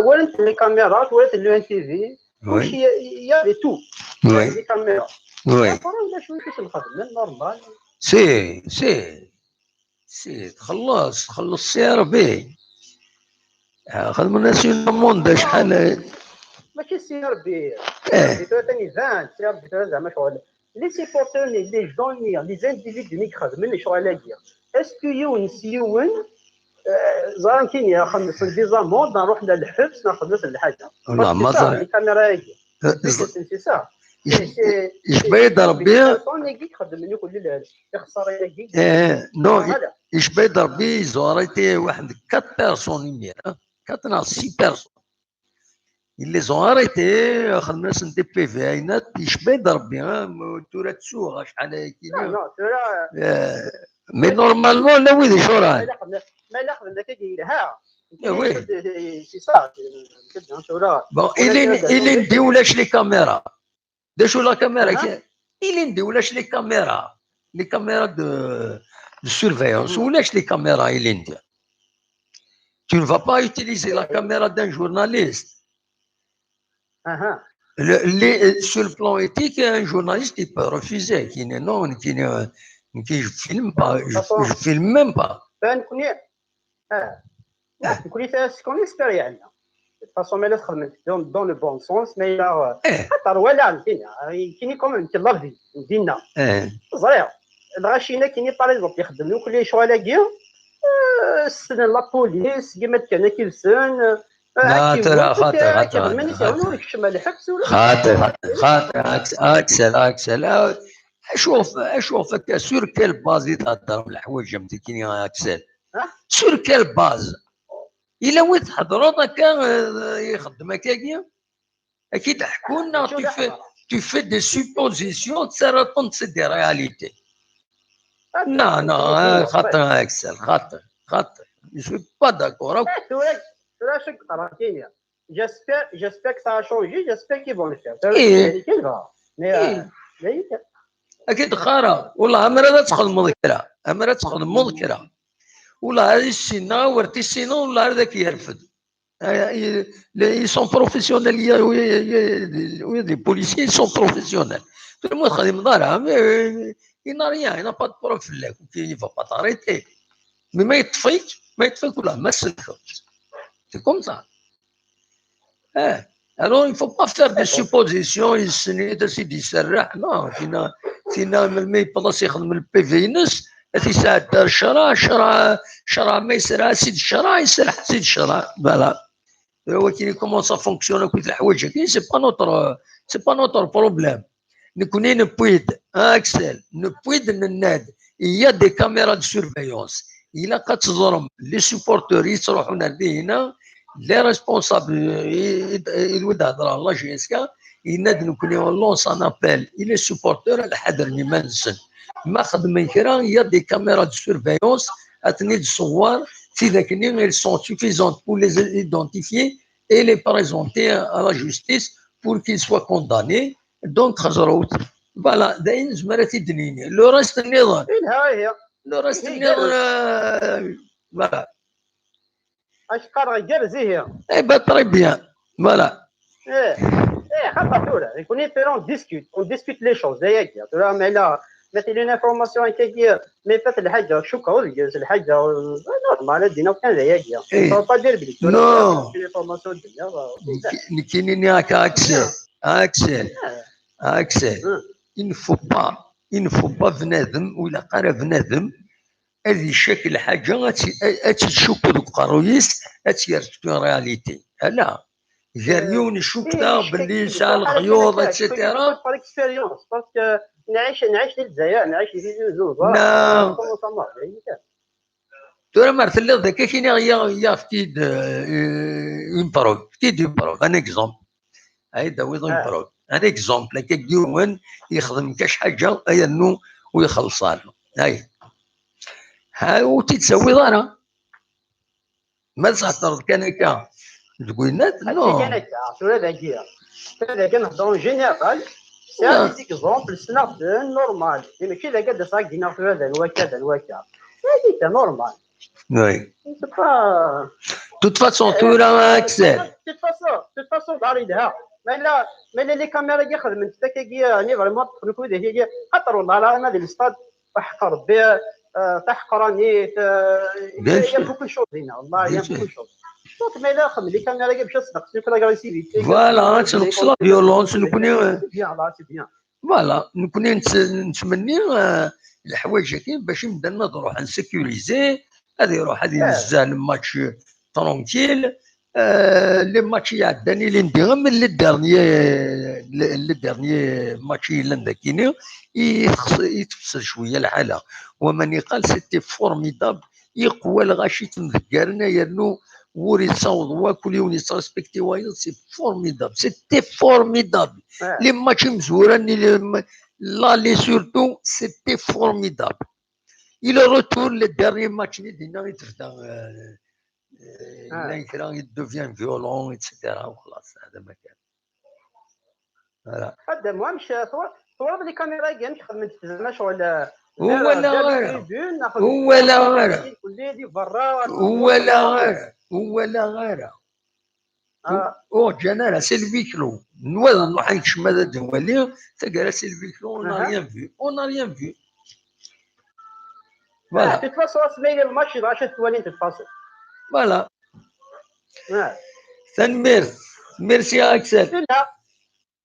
ولات لي كاميرات ولات لو ان تي في واش يا لي تو لي كاميرا وي ولا شويه كيفاش نخدم نورمال سي سي خلص سي ار بي خدموا ناسيونال موند شحال ماشي سي ار بي ثاني فان سي ار بي زعما شغل لي سيبورتور لي جونيور لي زانديفيدو اللي خدمين شغل هادي اسكو يون زعما كاين يا خمس دي زاموند نروح للحبس ناخذ نفس الحاجه لا ما صار الكاميرا هادي سي سا يشبه يضرب بيه يخدم كل يخسر يجي نو يشبه يضرب بيه زوريتي واحد 4 بيرسون يمير 4 6 بيرسون اللي زوريتي خدمنا ناس دي بي في عينات يشبه يضرب بيه تورا تسوغ شحال هكا مي نورمالمون لا ويلي شو راه ما لا خدمنا كيديرها وي سي سا بون إلي نديولاش لي كاميرا داشو لا كاميرا إلي نديولاش لي كاميرا دو سيرفيونس ولاش لي كاميرا إلي ندير tu ne vas pas utiliser la caméra d'un journaliste sur le plan éthique un journaliste il peut refuser qui n'est non qui je filme pas je filme même pas نكون كون اكسبيريانس فاصون مالا تخدم دون لو بون سونس ما الى خاطر ولا كاين كومون كي لافي ديالنا صغير الغاشينا كاين باغ اكزومبل يخدم لو كل شغل كيا السن لا بوليس كيما كان كيلسون خاطر اكسل اشوف سور كيل باز تهضر الحوايج كاين اكسل سور كيل باز إلا وين تحضروا هكا يخدم هكاكيا أكيد حكوا لنا tu fais des suppositions تسرطن سي دي رياليتي لا خاطر أكسل خاطر je suis pas d'accord راشك راه j'espère que ça a changé j'espère qu'ils vont le faire أكيد خارا والله أمرا تخدم مذكرة ولا هذه السنة ورتي السنة ولا هذاك يرفد ils sont professionnels il y a des policiers ils sont professionnels tout le monde خادم دارها mais il n'a rien il n'a pas de preuve في اللعب il va pas t'arrêter mais ما يطفيك ولا ما سلكك c'est comme ça alors il faut pas faire des suppositions السنة سيدي يسرح لا فينا ما يبلاص يخدم البي في نس في ساعة دار شرع ما يسرع سيد الشرع يسرح سيد الشرع فوالا هو كي كومون سا فونكسيون كويت الحوايج هكا سي با نوتر بروبليم نكوني نبويد اكسل نبويد نناد يا دي كاميرا دو سيرفيونس الا كتظلم لي سوبورتور يروحون لهنا لي ريسبونسابل يود هضره الله جيسكا يناد نكوني لونس ان ابل الى سوبورتور الحذرني ما نسن ما خدمين كرا يا دي كاميرا دو سيرفيونس اتني الصور في ذاك النين elles sont suffisantes pour les identifier et les présenter à la justice pour qu'ils soient condamnés donc خزروت فوالا داين زمرتي الدنيا لو راست النظام لو راست النظام فوالا اش قرا غير زيه اي با تري بيان فوالا خاطر يكون يفيرون ديسكوت لي شوز هيك ما مثلا انفورماسيون هكاك مي فات الحاجه شكرا جالس الحاجه نورمال دينا كان هيك سو با دير بليك نو انفورماسيون ديالها كاينين هكا اكسل il ne faut pas بنادم ولا قرا بنادم هذه شكل حاجه تشوف دوك قرويس تيرتو رياليتي لا جاريون الشوكه باللي شال الخيوط اتسيتيرا بار اكسبيريونس باسكو نعيش في الجزائر نعيش في زوز لا ترى مرتل ذاك كاين يا فتيد اون بروف ان اكزومبل هيدا ويض اون بروف ان اكزومبل كيديرون يخدم كاش حاجه انه ويخلصها له ها وتتسوي دارها ما تهضر كان هكا تقول الناس نو كان هكا شنو هذا كنهضروا جينيرال سي اكزومبل سنافدن نورمال ماشي الا قد صاك دينا في هذا وكذا هذيك نورمال وي سي با توت فاسون تورا اكسل توت فاسون داريدها ما لي كاميرا كي خدمت حتى كي يعني فريمون تخلكوا هي خاطر والله لا هذا الاستاد وحق ربي طاح قرانيت il y a beaucoup de choses هنا والله il y a beaucoup de choses دونك ما الا خمم لي كاميرا كاع باش تصدق سيك لاغريسيفيتي فوالا تنقص لا فيولونس نكوني بيان لا سي بيان فوالا نكوني نتمني الحوايج هكاين باش نبدا نروح نسيكوريزي هذا يروح هذه ينزل الماتش ترونكيل لي ماتش يعداني اللي ندير من لي ديرني ماتش الا نداكيني يتفصل شويه الحاله ومن قال سيتي فورميدابل يقوى الغاشي تمذكرنا يرنو وري صوت وكل يوم يسرسبكتي وايد سي فورميدابل سيتي فورميدابل لي ماتش مزوراني لا لي سورتو سيتي فورميدابل الى روتور لي ديرني ماتش اللي دينا يتفدا l'écran il devient violent etc وخلاص هذا ما كان فوالا هذا المهم صور لي كاميرا كاع مش خدمت زعما شغل هو لا غير هو لا غير هو لا غير او جانا سي البيكلو نوض نروح نكشف ماذا دوالي تلقى سي البيكلو اون ريان في اون ريان في فوالا تتفاصل سميني الماتش 10 ثواني تتفاصل فوالا تنمير ميرسي اكسل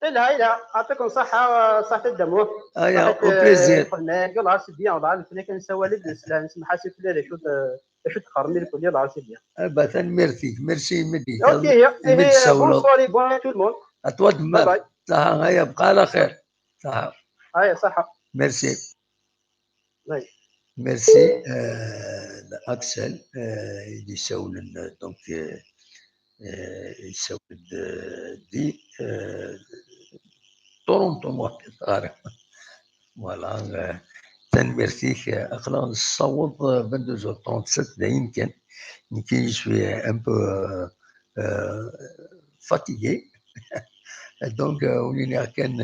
لا يعطيكم صحة الدموع او بليزير يلا سي بيان والله انا كنسوى لي نسمح حاسب لا شو تخرمي لكم يلا سي بيان ابا تنمير فيك ميرسي مدي اوكي بونسوار بون تو الموند اتود ما صح هيا بقى على خير صح هيا صحة ميرسي ميرسي اكسل يسول دونك يسول دي تورونتو موحد فوالا تنمير فيك اقلا نصوت 22h37 دا يمكن شوي ان بو فاتيغي دونك ولينا كان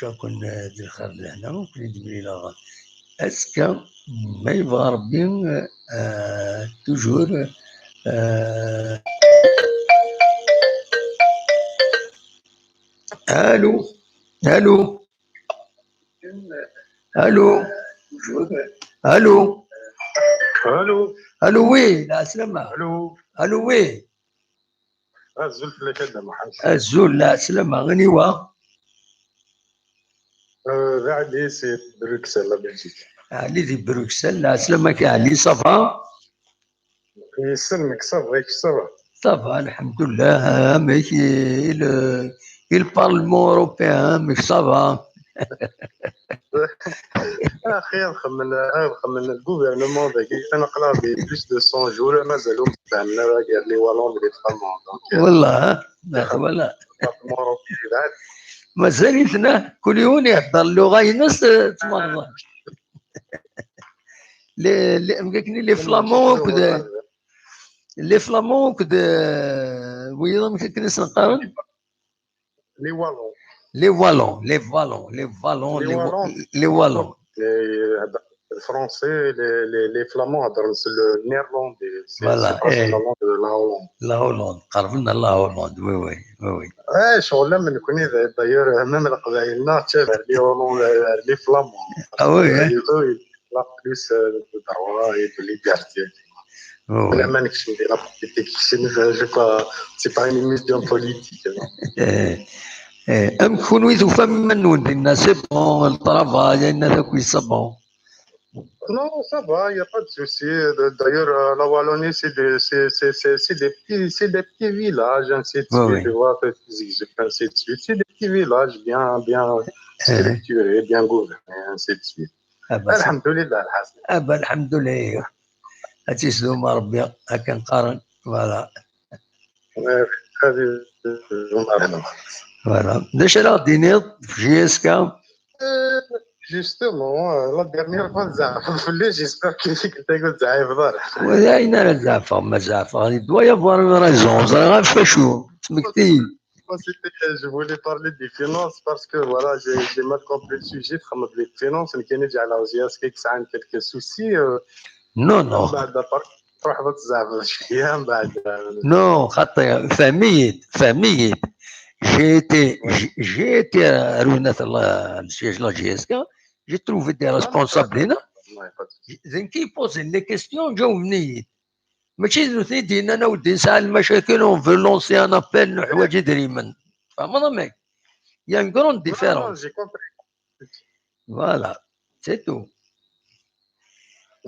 جاكن ديال الخير لهنا ممكن يدير لي اسكا ما يبغى ربي توجور الو الو الو الو الو الو وي لا سلامة الو وي الزول في الكلام محمد الزول لا سلامة غنيوة علي سي بروكسل بلجيك علي دي بروكسل لا سلامة علي صافا يسلمك صافا صافا الحمد لله ماشي البارلمون اوروبيان مش صافا اخي نخمن الغوفرنمون ذاك انا قرا بليس دو 100 جور مازالوا مستعملين غير لي والون لي فرامون والله والله مازال يثنى كل يوم يحضر اللغه ينس تمرض لي فلامون كذا لي فلامون كذا ويضم كنس نقارن لي والون الفرنسي لي فلامون هضروا النيرلاندي سي لا هولند قربنا لا هولند وي شغل من كوني داير ميم القبائلنا تابع لي فلامون وي لا بلوس دروا لي بيرتي لا ما نكشف ندير لا بوليتيك سي با اون ميسيون بوليتيك ام كونوا يذوفا من نون الناس سي بون الطرافاي الناس كوي سا بون Non, ça va, il n'y a pas de souci. D'ailleurs, la Wallonie, c'est des petits villages, ainsi de suite. Tu vois, ainsi de suite. C'est des petits villages bien structurés, bien gouvernés, ainsi de suite. Alhamdoulilah, alhamdoulilah. هاتي سلوما ربي هكا نقارن فوالا فوالا داش راه دينيض في جي اس كا Justement, la dernière fois, j'espère que tu as زعيم وين انا زعفر ما زعفر il doit y avoir une raison زعما فاشو تمكتي Je voulais parler des finances parce que voilà, j'ai mal compris le sujet. Les finances, mais qu'il y a quelques soucis. Non. Non, فهميت. J'ai été à Runat, le siège de la GSK. J'ai trouvé des responsables là. زين كي يبوزي لي كيستيون جاوبني ماشي دوثني دينا انا ودي نسال المشاكل اون في لونسي ان ابل حوايج دريمن فهمنا ماك يا ان كرون ديفيرونس فوالا سي تو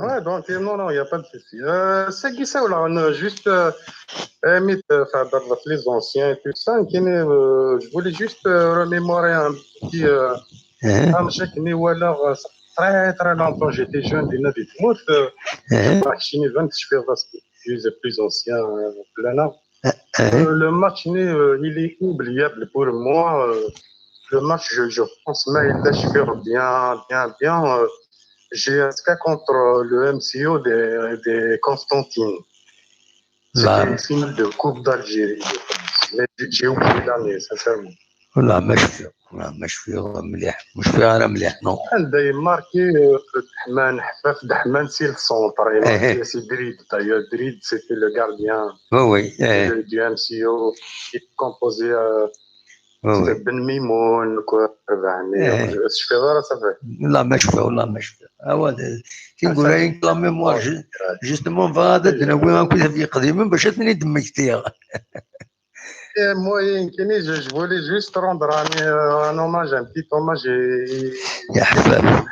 Ouais, donc non, il n'y a pas de souci. C'est qui ça, là, on a juste mis les anciens et tout ça. Je voulais juste remémorer un petit. Très très longtemps, j'étais jeune, des 9 mois. Je plus ancien, le match, il est oubliable pour moi. Le match, je pense, mais il lâche faire bien. GSK contre le MCO de Constantine. C'était une finale de Coupe d'Algérie. Mais j'ai oublié l'année, sincèrement. لا مش فيه مليح مش فيه انا مليح نو عنده ماركي دحمان حفاف دحمان سي السونتر سي دريد دريد سيتي لو غارديان وي دو ام سي او كومبوزي بن ميمون 400 شفي غير صافي لا ما شفاه والله ما شفاه هو كي نقول لك لا ميموار جوستومون فهذا دناوي كنت في قديما باش تني دمجتيها Moi, je voulais juste rendre un hommage, un petit hommage. يا حباب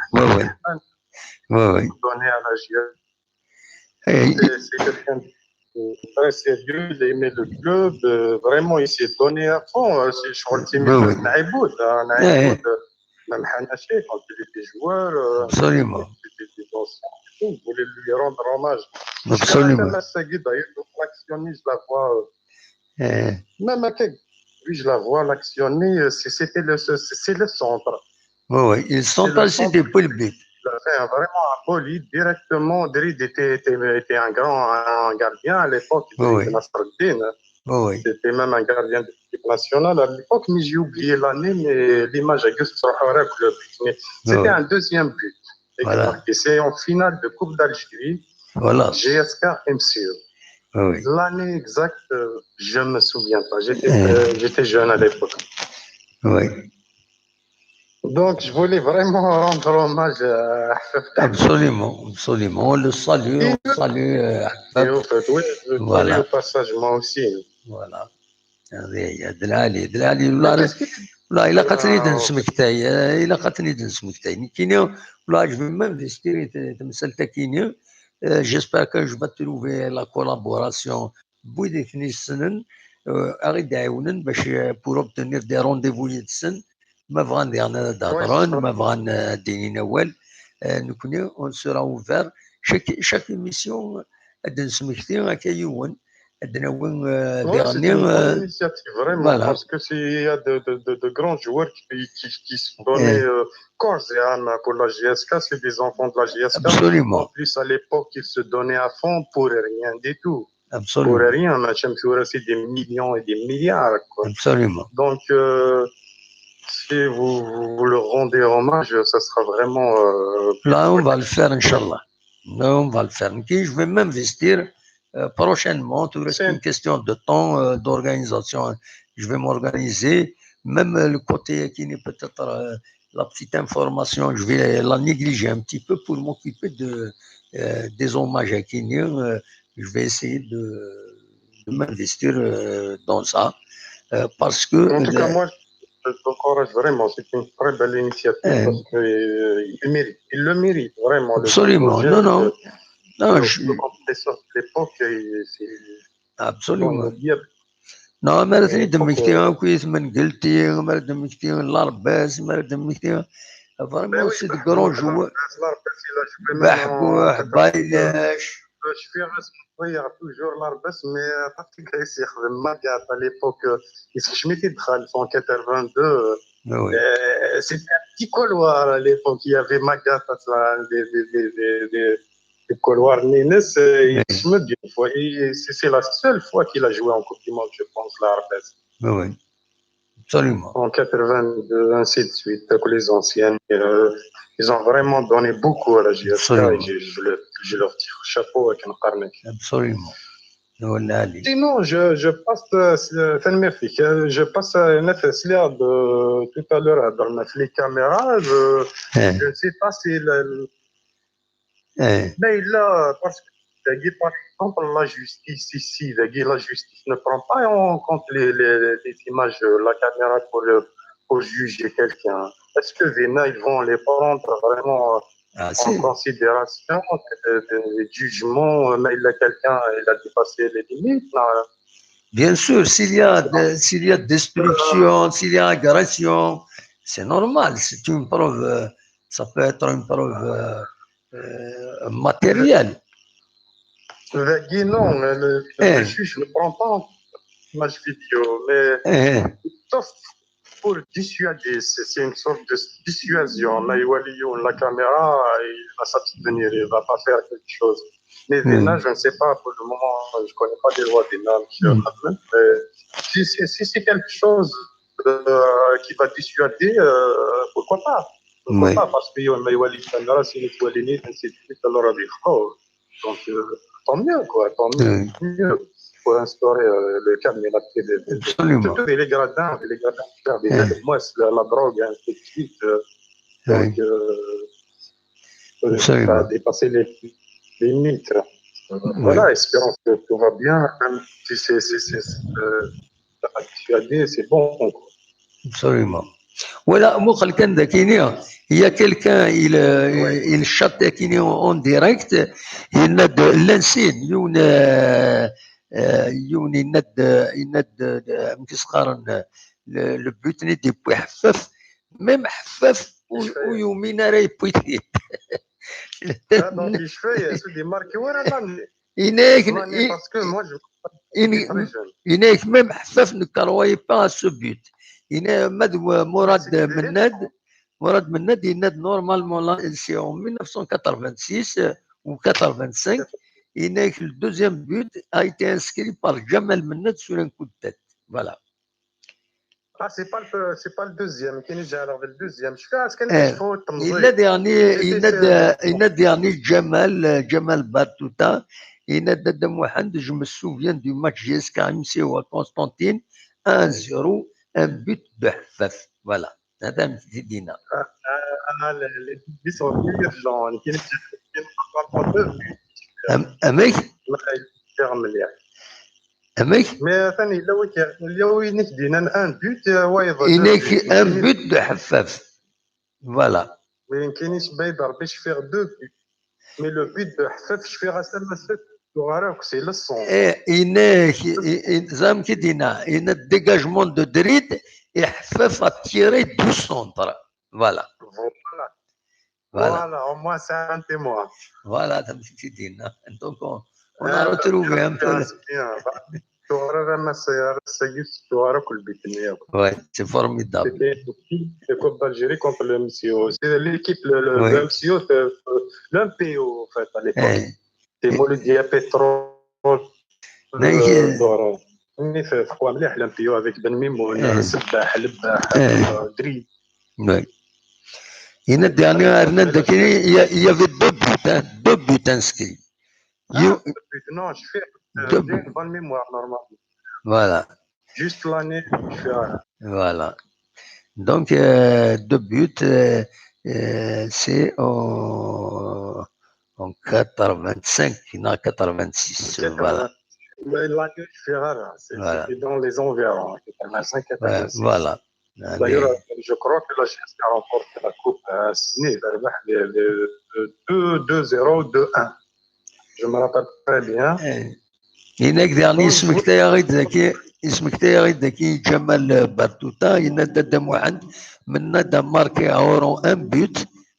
وي donné à la GIA. C'est quelqu'un de très sérieux, il aimait le club, vraiment il s'est donné à fond. C'est Naïboud, même Hanaché, quand il était joueur. Absolument. Je voulais lui rendre hommage. Absolument. L'actionner, je la vois. Même lui, je la vois l'actionner, c'est le centre. Oui, le centre, c'était pas le but. Il a fait vraiment un bolide directement. Drid était un grand gardien à l'époque, Nasruddin. C'était même un gardien de l'équipe nationale à l'époque, mais j'ai oublié l'année, mais l'image a juste le but. C'était un deuxième but. Voilà. Et c'est en finale de Coupe d'Algérie, voilà. GSK MCE. Oui. L'année exacte, je ne me souviens pas. J'étais jeune à l'époque. Oui. Donc, je voulais vraiment rendre hommage à Absolument, absolument. On le salue, on salue. Oui, voilà. Au passage, moi aussi. Voilà. هذه دلالي والله إلا قتلني دنسمكتاي إلا قتلني دنسمكتاي كينيو والله je vais m'investir تمثل كينيو j'espère que je vais trouver la collaboration بويدي ثني السنن أغيد يعاونن باش pour obtenir des rendez-vous يدسن ما بغا ندير دهضرون ما بغا ديني نوال نكوني on sera ouvert chaque émission دنسمكتي هكا يوون C'est une bonne initiative, vraiment, voilà. Parce que il y a de grands joueurs qui se donnaient corps et âme pour la GSK, c'est des enfants de la GSK. Absolument. En plus, à l'époque, ils se donnaient à fond pour rien du tout. Absolument. Pour rien, c'est des millions et des milliards. Quoi. Absolument. Donc, si vous leur rendez hommage, ça sera vraiment... Là, on va le faire, Inch'Allah. Là, on va le faire. Je vais m'investir. Prochainement, tout reste une question de temps, d'organisation. Je vais m'organiser. Même le côté qui n'est peut-être la petite information, je vais la négliger un petit peu pour m'occuper des hommages à Kenya. Je vais essayer de m'investir dans ça. Parce que. En tout cas, moi, je t'encourage vraiment. C'est une très belle initiative parce qu'il le mérite vraiment. Absolument. Non. Non, l'époque, absolument. Non, ما راه دمجتيها كويس من قلتي ما دمجتيها لارباس ما دمجتيها فريمون سي دو كرون جوار بحبوح بايلاش شويه توجور لارباس مي عرفتي كيس يخدم ماكات à l'époque يسخشميت يدخل في 82 c'était un petit couloir à l'époque il y avait Magat des couloirs Nines c'est la seule fois qu'il a joué en Coupe du Monde, je pense, l'Arbès. Oui, absolument. En 82, ainsi de suite, les anciennes, ils ont vraiment donné beaucoup à la GSK et je leur tire chapeau avec un carnet. Absolument. Sinon, je passe à une FSLA tout à l'heure dans les caméras. Je ne sais pas si Mais là, parce que par exemple, la justice ici, la justice ne prend pas en compte les images, la caméra pour juger quelqu'un. Est-ce que ils vont les prendre vraiment en considération des jugements, mais quelqu'un il a dépassé les limites là. Bien sûr, s'il y a destruction, s'il y a agression, c'est normal, c'est une preuve, ça peut être une preuve matérielle. Non, le juge ne prend pas en image vidéo, mais sauf pour dissuader, c'est une sorte de dissuasion. La caméra, il va s'abstenir, il ne va pas faire quelque chose. Mais Vena, je ne sais pas, pour le moment, je ne connais pas les lois Vena, M. Khadman. Si c'est quelque chose qui va dissuader, pourquoi pas? Pourquoi pas? Parce que la caméra, c'est une toilinite, ainsi de suite, alors donc, tant mieux, quoi, tant mieux. Pour instaurer le calme et la paix. Surtout les gradins, moi, la drogue, ainsi de suite. Donc, ça a dépassé les limites. Voilà, espérons que tout va bien. Même si c'est dissuadé, c'est bon. Absolument. Voilà, il y a quelqu'un, il chatte en direct, il n'a de l'insigne, le but n'est de pas حفاف même حفاف ويومين راه يبويتي donc je fais c'est des marques هناك même حفاف ne croyait pas à ce but. Mourad Mennad, il est normalement c'est en 1986 ou 85. Le deuxième but a été inscrit par Jamal Mennad sur un coup de tête. Voilà. Ah, c'est pas le deuxième. Qui est le deuxième? Il a dernier Jamal Batouta. Je me souviens du match JSK MC à Constantine 1-0, un but de Hafaf. Voilà. هذا مفيدينا. les sont urgents. Qui أمك؟ أمك؟ Mais ثاني لو ينكدينا ان بوت وايضا ينك ان بوت دو حفاف فوالا وين كاينش بايدر باش فيغ دو بوت مي لو بوت دو حفاف شفيغ اسما صغار سي لو سون ينك زعما كي دينا ان ديجاجمون دو دريد يحفاف تيري دو سونتر فوالا فوالا او موان سي ان تيموان فوالا تمشي كي دينا دونك on a retrouvé un peu. Ouais, c'est formidable. C'était la Coupe d'Algérie contre le MCO. C'est l'équipe, le MCO, l'MPO en fait à l'époque. C'est Mouloudia Pétrole. Mais c'est quoi مليح l'MPO avec Ben Mimoun, Sebah, Lebah, Dri. Ouais. Il y avait deux buts inscrits. Non, je fais une bonne mémoire normalement. Voilà. Juste l'année, je fais rien. Voilà. Donc, deux buts, c'est en 85, non, 86. Voilà. L'année, je fais rien. C'était dans les environs, 85, 86. Voilà. D'ailleurs, je crois que la GSK a remporté la Coupe Sydney, 2-0, 2-1. Je me rappelle très bien. هناك ديرني اسمك تاعي ذكي جمال باتوتا ينادى واحد من ماركي اورون ان بوت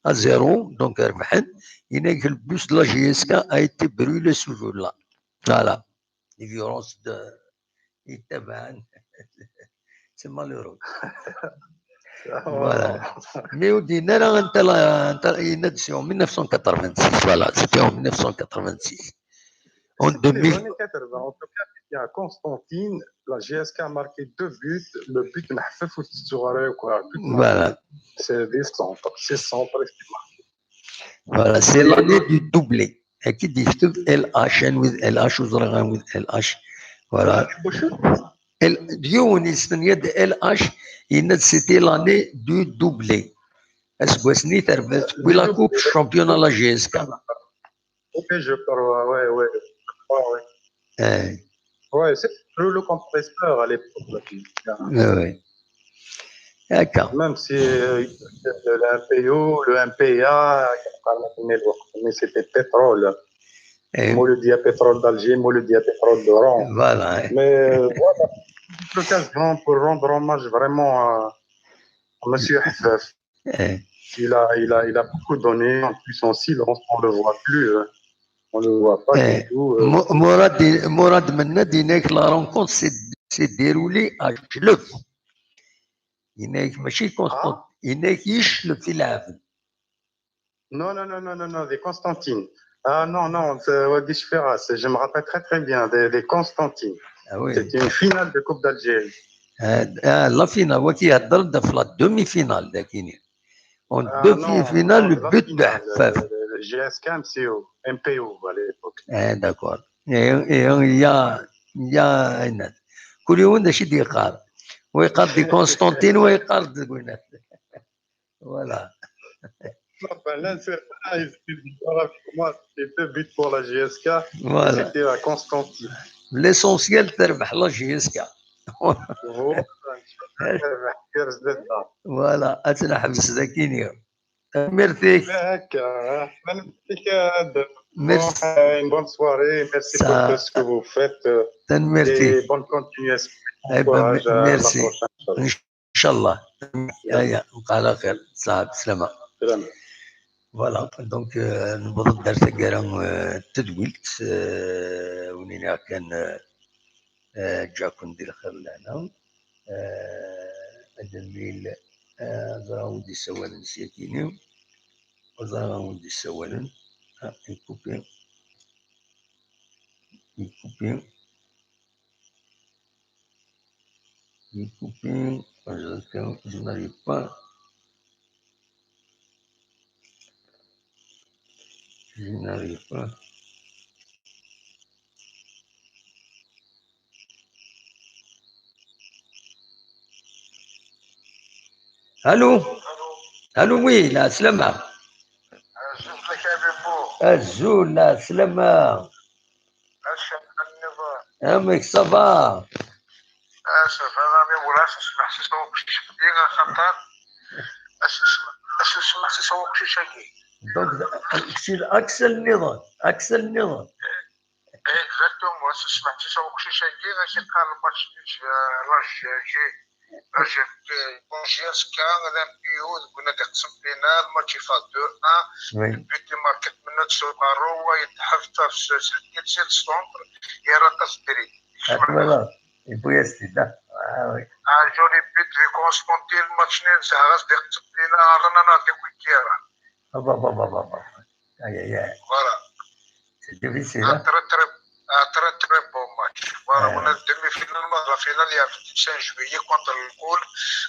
à 0 donc ربحن هناك البوس de la GSK a été brûlé ce jour-là. Voilà. Les violences يتبعن c'est malheureux. Voilà. Mais au dîner, c'est en 1986. Voilà, c'était en 1986. En 2000. En tout cas, à Constantine, la GSK a marqué 2 buts. Le but de Nahfef ou Tsourare, quoi. Voilà. C'est des centres. C'est centres qui marquent. Voilà, c'est l'année du doublé. Et qui dit LH with LH ou Zoragan with LH. Voilà. LH, c'était l'année du doublé. Est-ce que c'est la coupe championnat la GSK? Oui, je crois, ouais. Ouais, c'est le compresseur à l'époque. Oui. D'accord. Même si le MPO, le MPA, mais c'était pétrole. Mouloudia Pétrole d'Alger, Mouloudia Pétrole d'Oran. Voilà. Mais voilà, l'occasion pour rendre hommage vraiment à M. Hafaf. Il a beaucoup donné, en plus en silence, on ne le voit plus. On ne le voit pas du tout. Mourad Menad, la rencontre s'est déroulée à Jlef. Il n'est pas constant. Il n'est pas Filaf. Non, des Constantine. Ah non, c'est Wadi Firas. Je me rappelle très bien des Constantine. Ah oui. C'était une finale de Coupe d'Algérie. La finale, qui a donné la demi-finale. En demi-finale, le but de Hafaf. GSK MPO à l'époque. D'accord. Et il y a un. كل ده شي يقال ويقال دي كونستانتين ويقال دي كوينات. Voilà. Enfin, l'un c'est moi, c'était 2 buts pour la GSK. Voilà. C'était la Constantine. L'essentiel تربح la GSK. Voilà. أتنا حبس ذاكيني. Merci. Merci. Une bonne soirée. Merci pour tout ce que vous faites. Et bonne continuation. Merci. Inch'Allah. وعلى خير. صحة سلامة. فوالا دونك نبغض دار تقرا تدويلت ونينا كان جاكم دير خير لهنا الدليل زراودي سوالن سيتيني وزراودي سوالن يكوبي je n'arrive pas. Allô, oui, la slama. Azul, la slama. Mec, ça va. اسف انا ما ولاش نسمح تسوق شي دينا خطر اسمح تسوق شي شاكي دونك عكس النظام اكزاكتومون تسمح تسوق شي شاكي غاشي قال الماتش راجع جي كان الامبيو كنا تقسم بينا الماتش فاز 2-1 بيتي ماركت منه تسوقارو ويتحفظ في سلسله ستونتر يرى تصدري يبويستي ده جوني بيت في كونستانتين الماتش نيل ساعات دقت بينا رانا ديك ويكيرا بابا اي فوالا سي ديفيسيل تري بون ماتش فوالا ونا الدمي فينال لا فينال يا 25 جويي كونتر الكول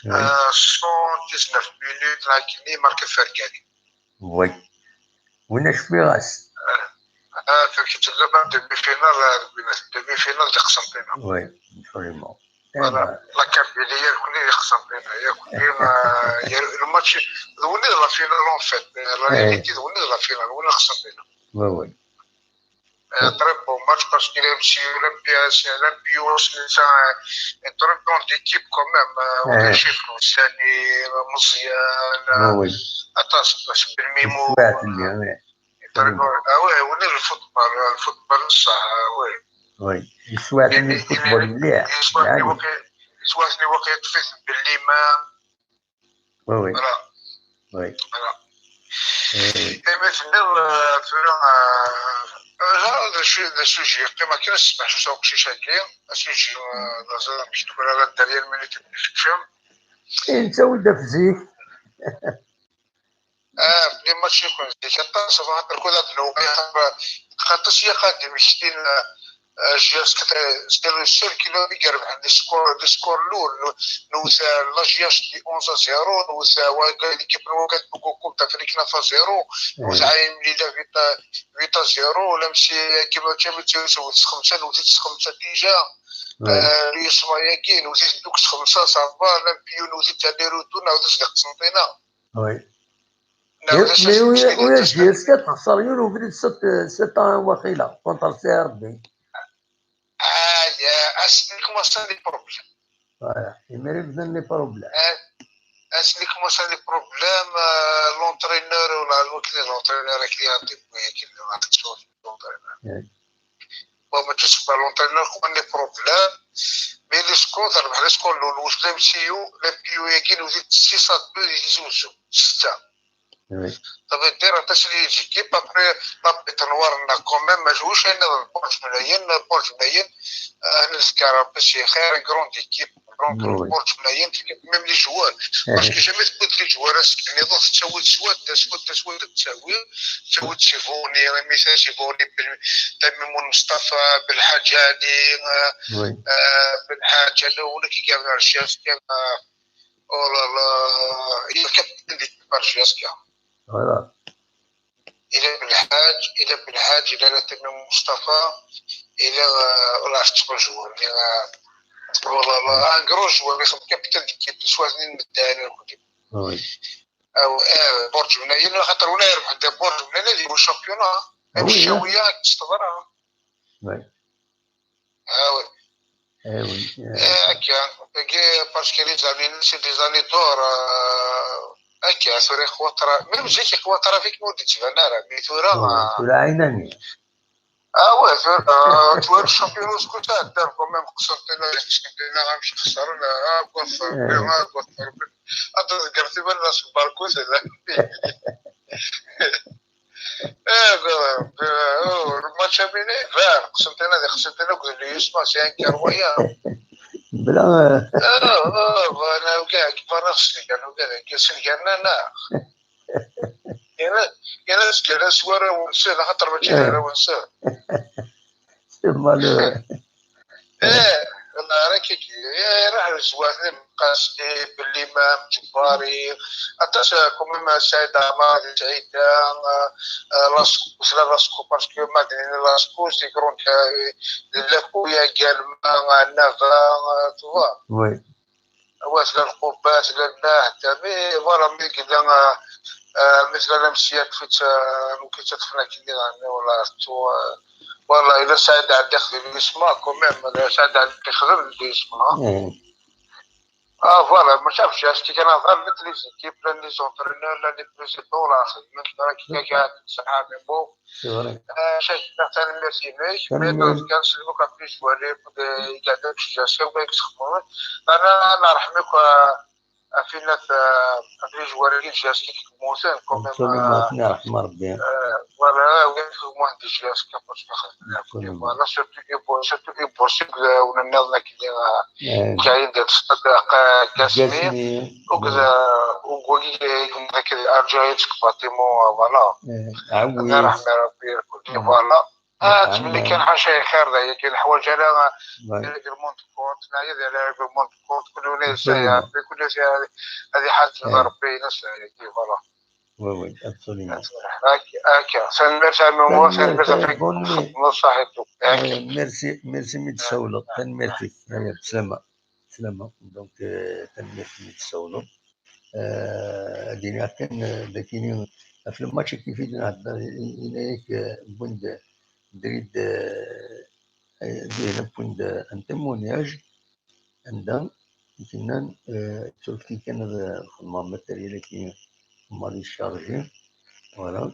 119 مينوت لكني ماركي فركاني وي وين شفيغاس كنت تلعب دمي فينال تقسم بينا وي فريمون فوالا لا كابيليير كلي يقسم بينا ياك الماتش وني لا فينال اون فيت لا رياليتي وني لا فينال وني قسم بينا وي très bon match parce qu'il est aussi l'Olympio, c'est un très bon équipe quand même. On a chiffre, Sani, Mouzian, Atas, Bilmimo. Ah ouais, on est le football, ça, ouais. Oui, il souhaite le football مليح. Il souhaite le وقت في بالليمان. Oui. Voilà. Et maintenant, le sujet, ما كنسمع شو سوق شي شاكي السوجي لازم باش تقول على الدريال من التلفزيون انت ودا فزيك بلي ماتش يكون زيك حتى صافا كل هاد الوقت خاطر شي قادم يشتين جياس سير السير كيلو بيقرب عند السكور الاول نوثا لاجياش دي 11-0 نوثا واكا ليكيب الوقت بوكو تاع فريقنا 0 نوثا عايم ليلا فيتا 0 ولا مشي كيما تشامبيونز 5 نوثا 5 ديجا يسمى ياكي نوثا دوك 5 صافا لامبيو نوثا تاع ديرو تو نعاود صدق سنتينا وي Mais où est GSK تخسر يورو في 7 وقيله كونتر سي ار بي. Asli commence des problèmes. Voilà, il mérite des problèmes. Asli commence des problèmes, l'entraîneur ou l'entraîneur qui a dit l'entraîneur. Bon, mais tu sais pas, l'entraîneur a des problèmes, mais les scores, le MCU, les PIO, ils ont 6 à 2, ils ont 6. Ça veut dire que si l'équipe après la pétanoire n'a quand même joué chez nous, Porte Moyen, نذكر باش خير grande équipe, Porte Moyen, même les joueurs. Parce que jamais تقول لي joueurs يعني ضغط تسوي تسوي شيفوني مثال شيفوني تميم مصطفى بالحاجاني بالحاجة ولا كي قال الشيخ كان هي الكابتن ديال برشاسكا. Voilà. إلى بالحاج إلى تميم مصطفى إلى ولا عرفت جوار والله ان كرو جوار يخدم كابتن ديك سوازنين مداني وي او برج منايل خاطر ولا يربح دا برج منايل اللي هو الشامبيون الشاويه تستغرا وي وي وي هكا باسكو لي زاني سي دي زاني دور هكا سوري خوطرا ميم جيك خوطرا فيك مودي تبان راه ثورة عيناني ouais, tu vois, le championnat, ce que tu as, quand même, championnat, غنمشي نخسر ولا كوف ذكرتي بالنا في الباركو سي لا الماتش بيني فار قسمتنا قلت لي اسمع سي ان كرويا بلا انا وكاع كبار خصني كانوا كاسين كاننا انا سكر سوار ونسى خاطر ماشي انا ونسى مالو انا راكي راه الزوات قاسي بالامام جباري عطاش كوميم سعيد عماد سعيد لاسكو باسكو مادرين لاسكو سي كرون لاكويا كالما نافا توا وي واش القبات لنا حتى مي فوالا مي كدا مثل الامسيات فيت ممكن تدخلنا كي ولا تو والله إذا سعد عندي يخدم اسمه كوميم إذا سعد عندي يخدم اسمه فوالا ما شافش أشتي كان غير مثل ليزيكيب لان لي زونترينور لان لي بريزيدون راه خدمت كي قاعد صحابي بو شايف مثلا ميرسي ليك مي كان سلموك ابلي جوالي قاعدين في جاسيو بغيك تخدموا انا نرحمك فينا في جوالي جاسكي موسين كوميم رحم ربي ولا واحد الجهاز كاباس ناخذ ولا سيرتو يبوسيك ولا نضنا كاين ديال الصدق كاسمين وكذا وقولي هكا ارجايتك فاطمه فوالا عوي رحم ربي فوالا تمني كان حاشا خير ذا كاين الحوايج على المونت كونت هنايا ديال المونت كونت كل ساعه كل ساعه هذه حاله ربي نفس هذه فوالا وي ابسوليومون هكا ميرسي متسولط تنميرتي بسلامة دونك تنميرتي متسولط دينا كان لكن في الماتش كيف نهضر إليك بوند دريد دينا بوند ان تيمونياج عندنا كنا شفتي كان خدمة ماتريال كي خدمة شارجي voilà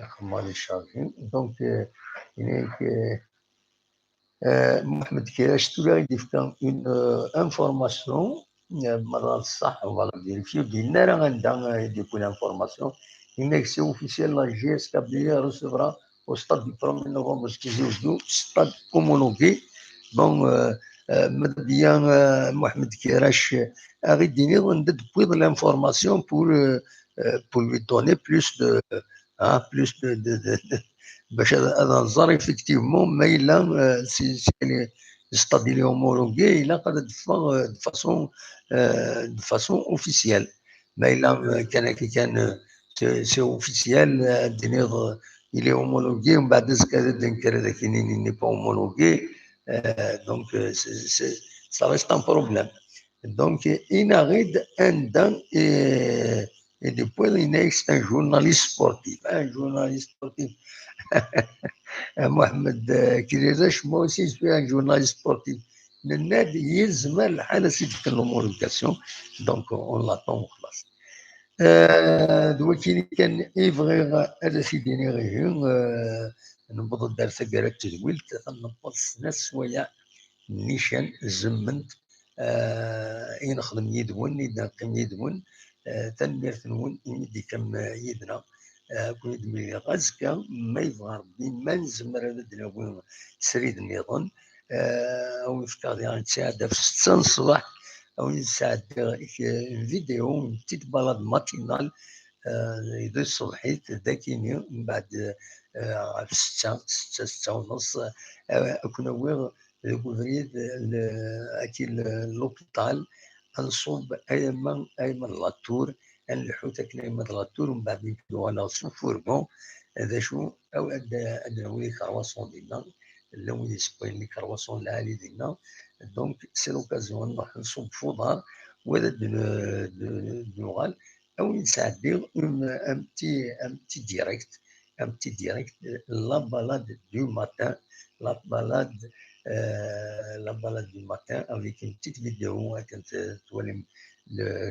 خدمة شارجي دونك إليك محمد كيراش تولا يديفكا اون انفورماسيون مرة الصح ولا فيريفيو ديالنا راه عندها يديكو انفورماسيون إنك سي اوفيسيال لا جي اس كابليا ريسيفرا au stade du 1er novembre سكيزيو stade homologué bon bien Mohamed Kirash a redonné de l'information pour lui donner plus de باش نظر effectivement mais il a c'est stade il est homologué il a de façon officielle mais il a كان c'est officiel il est homologué ومن بعد نكر ذاك il n'est pas homologué donc ça reste un problème donc il arrive un Et depuis, il est un journaliste sportif. Mohamed Kirizash, moi aussi, je suis un journaliste sportif. النادي يلزم الحالة سيدي l'homologation, donc on l'attend en classe. دلوقتي كان يبغي هذا سيدي غير نبض الدرس قالت تزويل نبض ناس شوية نيشان زمنت نخدم يدون نقيم يدون تنمير نون يدي كم يدنا كون يدمي غازكا ما يبغى ربي ما نزمر هذا الدنيا سريد النظام او يفكر يعني تساعد في 6 الصباح او يساعد فيديو تيت بالاد ماتينال يدو الصبحيت ذاكيني من بعد في 6 ونص كنا وير الكوفريد اكي لوبيتال نصوب ايمن لاتور نلحوت ايمن لاتور ومن بعد نبدو على فورغون هذا شو او عندنا ولي كرواسون ديالنا اللون يسبوين لي كرواسون العالي ديالنا دونك سي لوكازيون نروح نصوب فودار ولا نوغال او نساعدو un petit direct la balade du matin la balade du matin avec une petite vidéo كانت تولي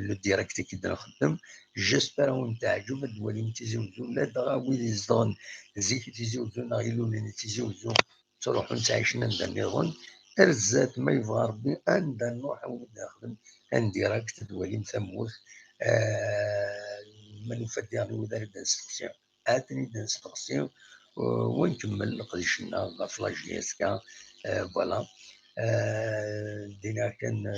le direct كي نخدم جيسبر وانت تعجب تولي تزوجو لا دراوي لي زون زيك تزوجو نغيلو لي تزوجو تروحو نتعايشنا نديرون ارزات ما يبغى ربي عندنا نروح نخدم ان ديريكت تولي مثموت منفدي يعني ودار دانسترسيون اتني دانسترسيون ونكمل قديشنا في لاجيسكا فوالا دينا كان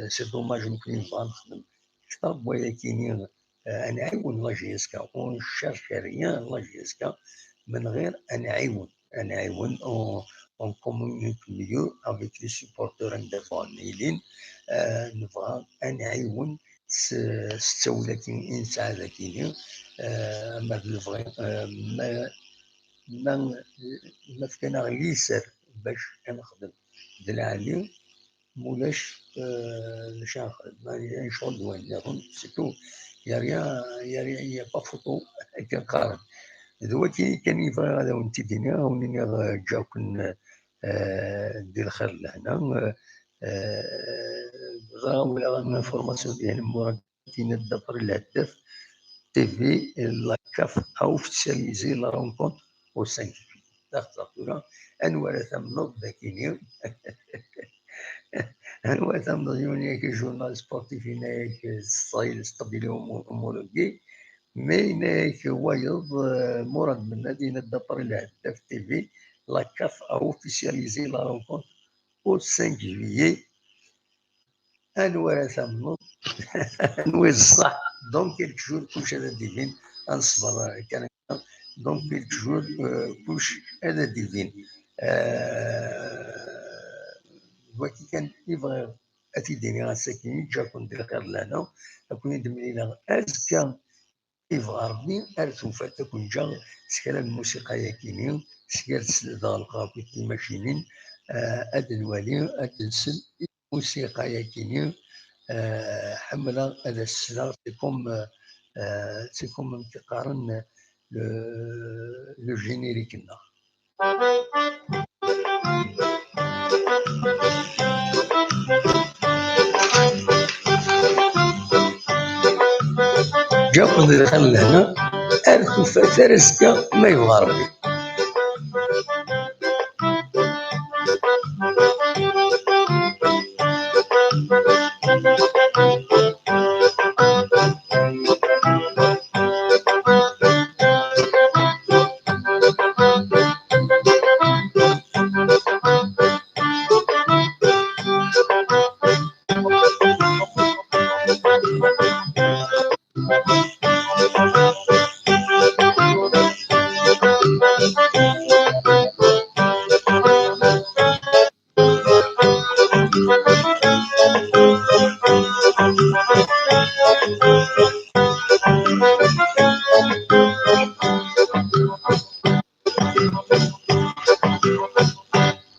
سي دوماج ممكن نبغى نخدم اكثر ولكن انا عاون لاجيسكا اون شيرش ريان لاجيسكا من غير انا عاون on communique mieux avec les supporters indépendants نبغى نعاون ولكن انسى ذاكيني ما بالفغي ما كان غيسر باش نخدم دلعلي مولاش نخدم يعني شغل دوان سيتو يا ريا با فوتو كنقارن دلوقتي كان يبغي هذا وانت دينا وني جاكن ندير الخير لهنا ولا انفورماسيون ديال مراتين الدبر الهداف تي في لا كاف او اوفيسياليزي لا رونكونت او 5 داخل انوار ثمنوض ذاكيني انوار ثمنوض يونيك جورنال سبورتيف هناك ستايل ستابيليوم امولوجي ميناك وايض مراد من مدينة الدبر الهداف تي في لا كاف اوفيسياليزي لا رونكونت au 5 juillet انوار ثمنوض انوار الصح دونك كيلك جور كلش هذا ديفين انصبر كان دونك كيلك جور كلش هذا ديفين وكي كان يبغي اتيديني غاساكيني جا كون دير خير لنا اكون يدمني لنا ازكى يبغى ربي ارثو فات كون جا سكال الموسيقى ياكيني سكال سلدا القاكي ماشينين أدنوالي أدنسل موسيقى ياكيني حملة هذا السلا سيكون من تقارن لو جينيريك لنا جاكم دخل هنا أرثو فترسكا ما يبغى ربي